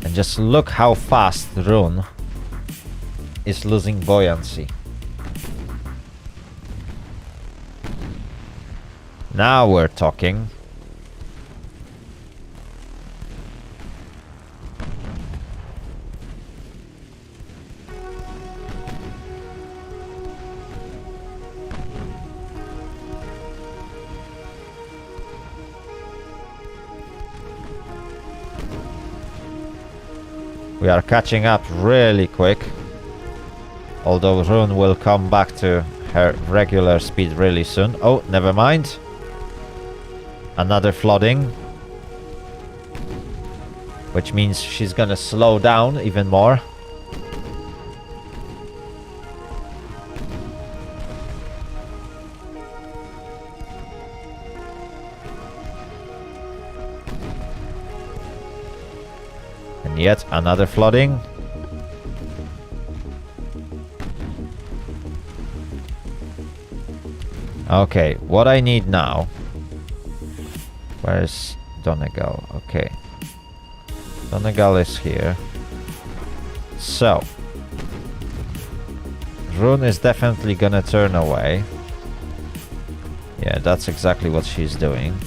And just look how fast Rune is losing buoyancy. Now we're talking. We are catching up really quick. Although Rune will come back to her regular speed really soon. Oh, never mind. Another flooding. Which means she's gonna slow down even more. And yet another flooding. Okay, what I need now... Where's Donegal? Okay. Donegal is here. So. Rune is definitely gonna turn away. Yeah, that's exactly what she's doing.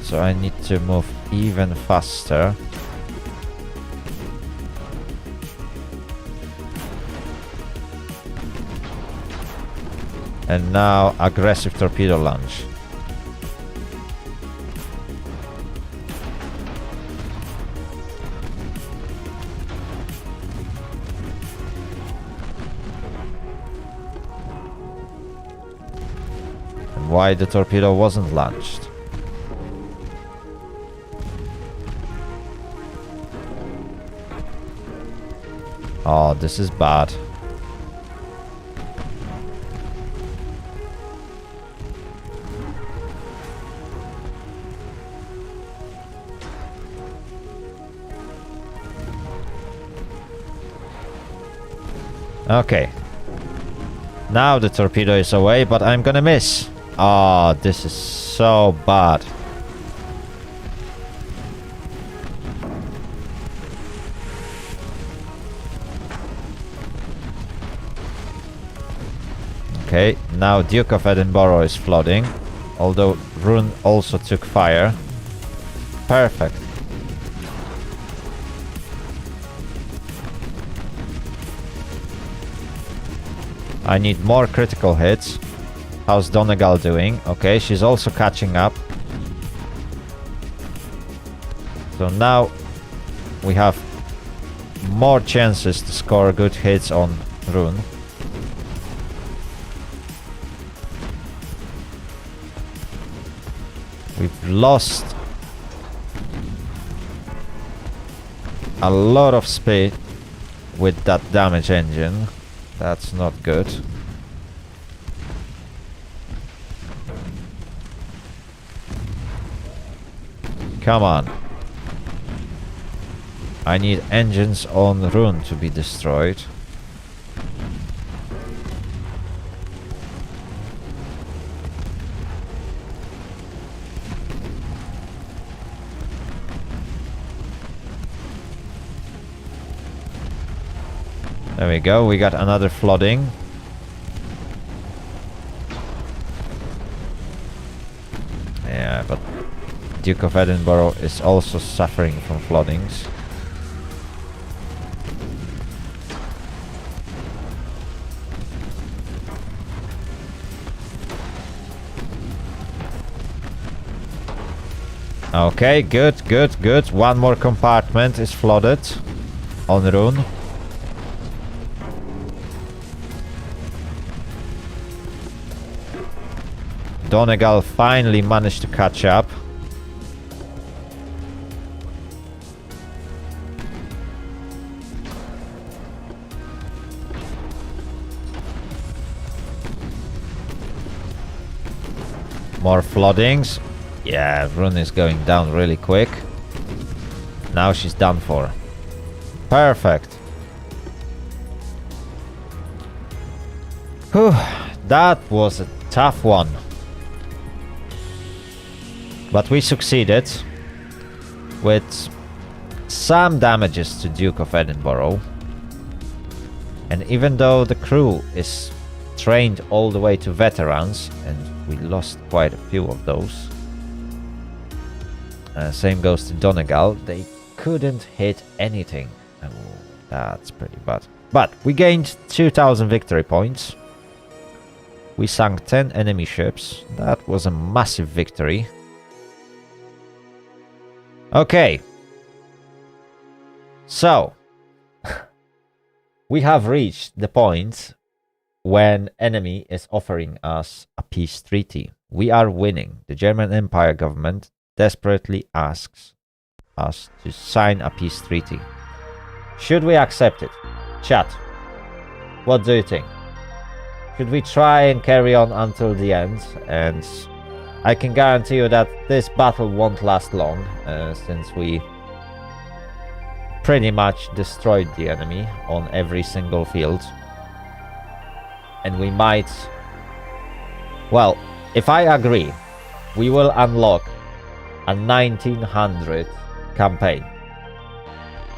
So I need to move even faster. And now aggressive torpedo launch. why the torpedo wasn't launched. Oh, this is bad. Okay. Now the torpedo is away, but I'm gonna miss. Oh, this is so bad. Okay, now Duke of Edinburgh is flooding, although Rune also took fire. Perfect. I need more critical hits. How's Donegal doing? Okay, she's also catching up. So now we have more chances to score good hits on Rune. We've lost a lot of speed with that damage engine. That's not good. Come on. I need engines on Rune to be destroyed. There we go, we got another flooding. Yeah, but Duke of Edinburgh is also suffering from floodings. Okay, good, good, good. One more compartment is flooded on Rune. Donegal finally managed to catch up. More floodings. Yeah, Rune is going down really quick. Now she's done for. Perfect. Whew, that was a tough one. But we succeeded with some damages to Duke of Edinburgh. And even though the crew is trained all the way to veterans, and we lost quite a few of those, same goes to Donegal, they couldn't hit anything. Oh, that's pretty bad. But we gained 2000 victory points. We sunk 10 enemy ships. That was a massive victory. Okay, so we have reached the point when enemy is offering us a peace treaty. We are winning. The German Empire government desperately asks us to sign a peace treaty. Should we accept it? Chat, what do you think? Should we try and carry on until the end? And I can guarantee you that this battle won't last long, since we pretty much destroyed the enemy on every single field. And we might... Well, if I agree, we will unlock a 1900 campaign.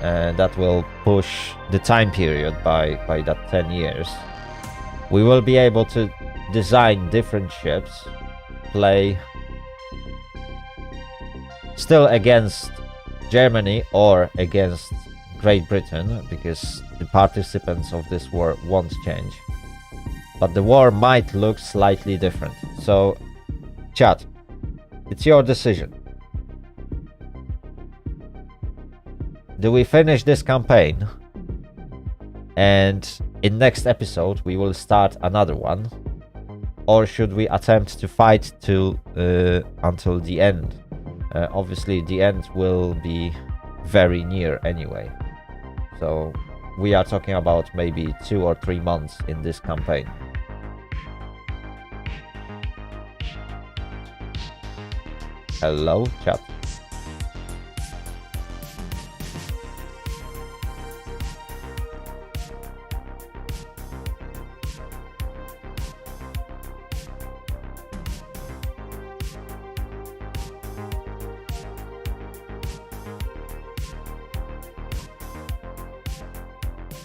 That will push the time period by that 10 years. We will be able to design different ships, play still against Germany or against Great Britain, because the participants of this war won't change. But the war might look slightly different. So, chat, it's your decision. Do we finish this campaign? And in next episode we will start another one. or should we attempt to fight until the end? Obviously, the end will be very near anyway. So we are talking about maybe 2 or 3 months in this campaign. Hello, chat.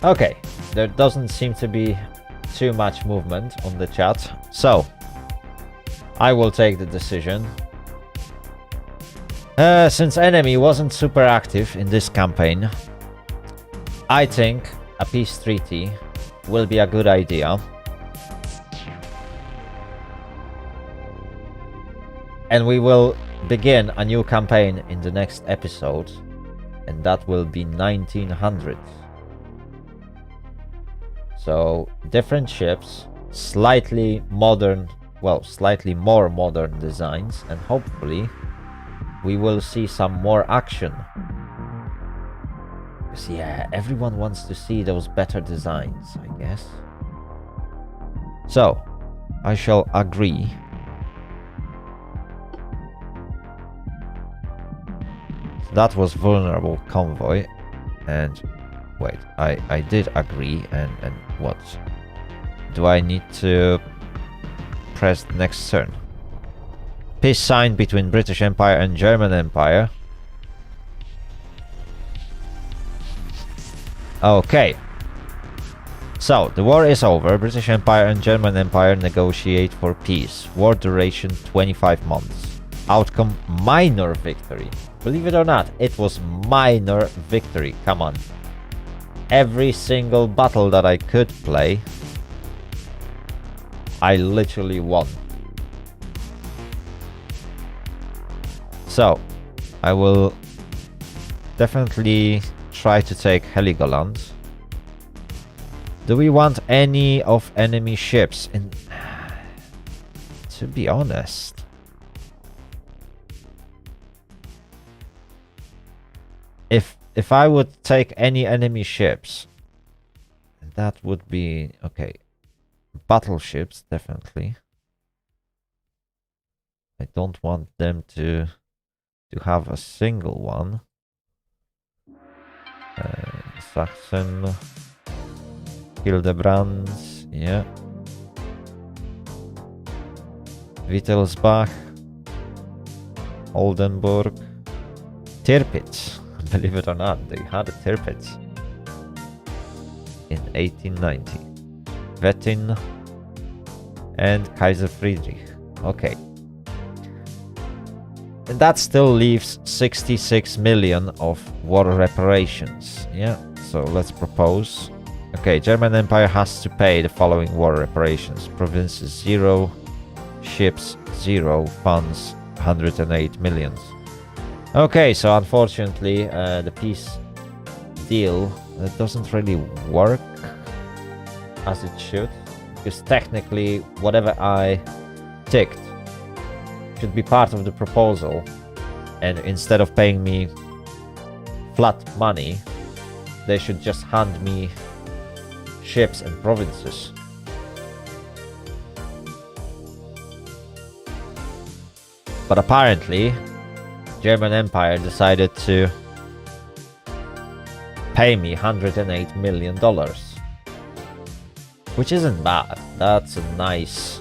Okay, there doesn't seem to be too much movement on the chat, so I will take the decision. Since enemy wasn't super active in this campaign, I think a peace treaty will be a good idea. And we will begin a new campaign in the next episode, and that will be 1900. So, different ships, slightly modern, well, slightly more modern designs, and hopefully we will see some more action. Because, yeah, everyone wants to see those better designs, I guess. So, I shall agree. That was vulnerable convoy, and wait, I did agree, and what? Do I need to press the next turn? Peace signed between British Empire and German Empire. Okay. So, the war is over. British Empire and German Empire negotiate for peace. War duration 25 months. Outcome minor victory. Believe it or not, it was minor victory. Come on. Every single battle that I could play, I literally won. So, I will definitely try to take Heligoland. Do we want any of enemy ships in... To be honest, if I would take any enemy ships, that would be okay. Battleships, definitely. I don't want them to have a single one. Saxon, Hildebrands, yeah. Wittelsbach, Oldenburg, Tirpitz. Believe it or not, they had a Tirpitz in 1890. Wettin and Kaiser Friedrich. Okay. And that still leaves 66 million of war reparations. Yeah, so let's propose. Okay, German Empire has to pay the following war reparations. Provinces 0, ships 0, funds 108 millions. Okay, so unfortunately the peace deal doesn't really work as it should, because technically whatever I ticked should be part of the proposal, and instead of paying me flat money, they should just hand me ships and provinces. But apparently German Empire decided to pay me $108 million, which isn't bad. That's a nice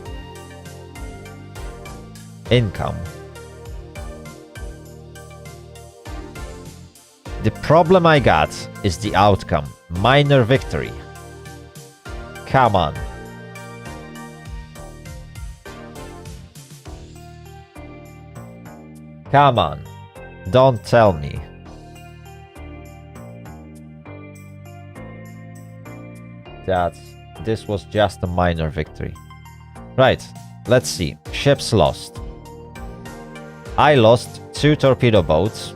income. The problem I got is the outcome. Minor victory. Come on. Come on. Don't tell me. that this was just a minor victory. Right, let's see. Ships lost. I lost 2 torpedo boats.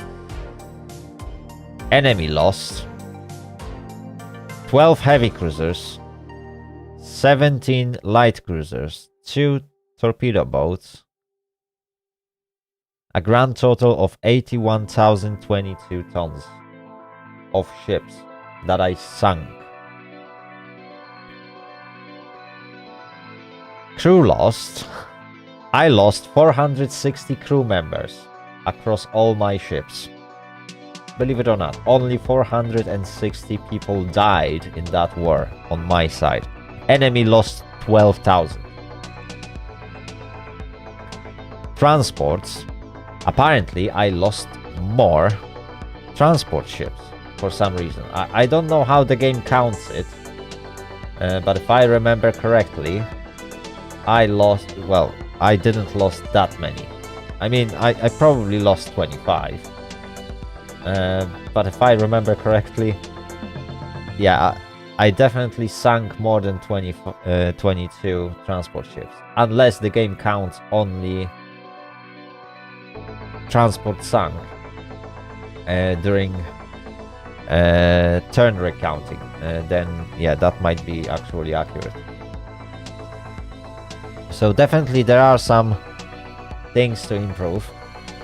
Enemy lost 12 heavy cruisers, 17 light cruisers, 2 torpedo boats, a grand total of 81,022 tons of ships that I sunk. Crew lost. I lost 460 crew members across all my ships. Believe it or not, only 460 people died in that war on my side. Enemy lost 12,000. Transports. Apparently, I lost more transport ships for some reason. I don't know how the game counts it, but if I remember correctly, I lost, well, I didn't lost that many. I mean, I probably lost 25. But if I remember correctly, yeah, I definitely sunk more than 22 transport ships. Unless the game counts only transport sunk during turn recounting, then yeah, that might be actually accurate. So definitely there are some things to improve.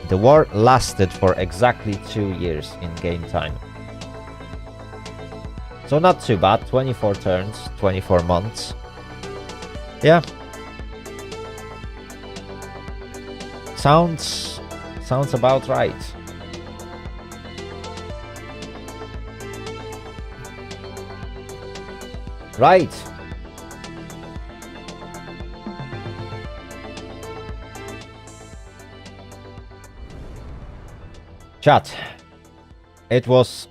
The war lasted for exactly 2 years in game time. So not too bad, 24 turns, 24 months. Yeah. Sounds about right. Right. Chat. It was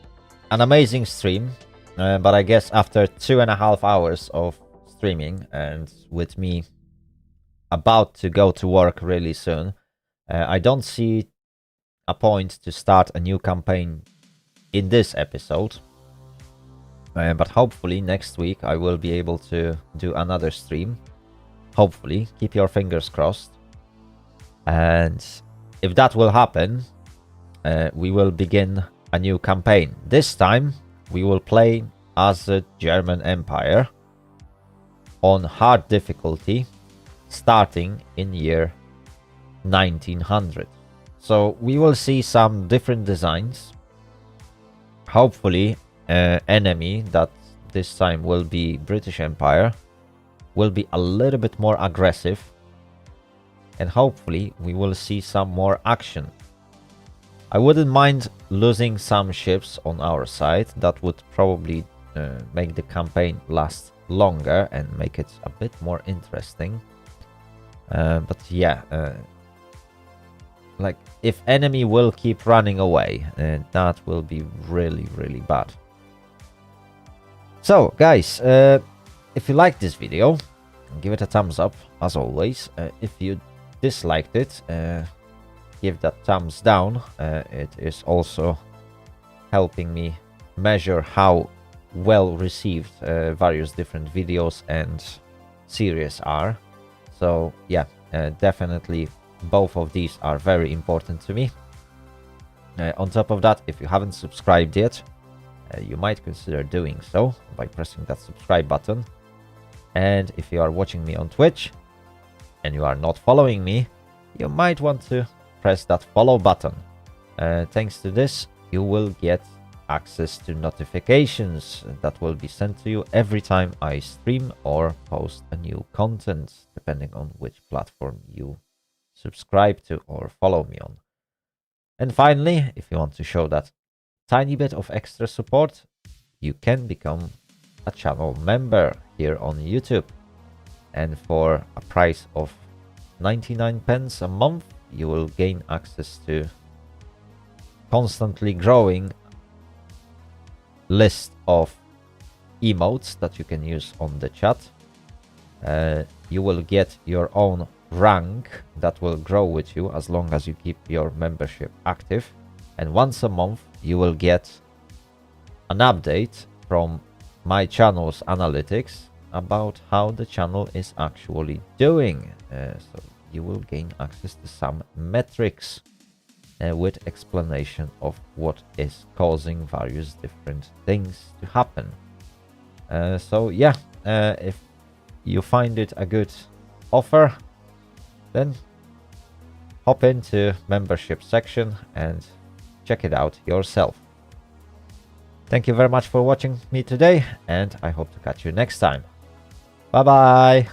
an amazing stream, but I guess after 2.5 hours of streaming and with me about to go to work really soon, I don't see a point to start a new campaign in this episode. But hopefully next week I will be able to do another stream. Hopefully, keep your fingers crossed. And if that will happen, we will begin a new campaign. This time, we will play as the German Empire on hard difficulty, starting in year 1900. So we will see some different designs. Hopefully, enemy that this time will be British Empire will be a little bit more aggressive, and hopefully we will see some more action. I wouldn't mind losing some ships on our side. That would probably make the campaign last longer and make it a bit more interesting. But yeah, like if enemy will keep running away, that will be really, really bad. So guys, if you liked this video, give it a thumbs up as always. If you disliked it, give that thumbs down. It is also helping me measure how well received various different videos and series are. So yeah, definitely both of these are very important to me. On top of that, if you haven't subscribed yet, you might consider doing so by pressing that subscribe button. And if you are watching me on Twitch and you are not following me, you might want to press that follow button. Thanks to this, you will get access to notifications that will be sent to you every time I stream or post a new content, depending on which platform you subscribe to or follow me on. And finally, if you want to show that tiny bit of extra support, you can become a channel member here on YouTube. And for a price of 99 pence a month, you will gain access to constantly growing list of emotes that you can use on the chat. You will get your own rank that will grow with you as long as you keep your membership active. And once a month, you will get an update from my channel's analytics about how the channel is actually doing. So you will gain access to some metrics with explanation of what is causing various different things to happen. So yeah, if you find it a good offer, then hop into membership section and check it out yourself. Thank you very much for watching me today, and I hope to catch you next time. Bye bye.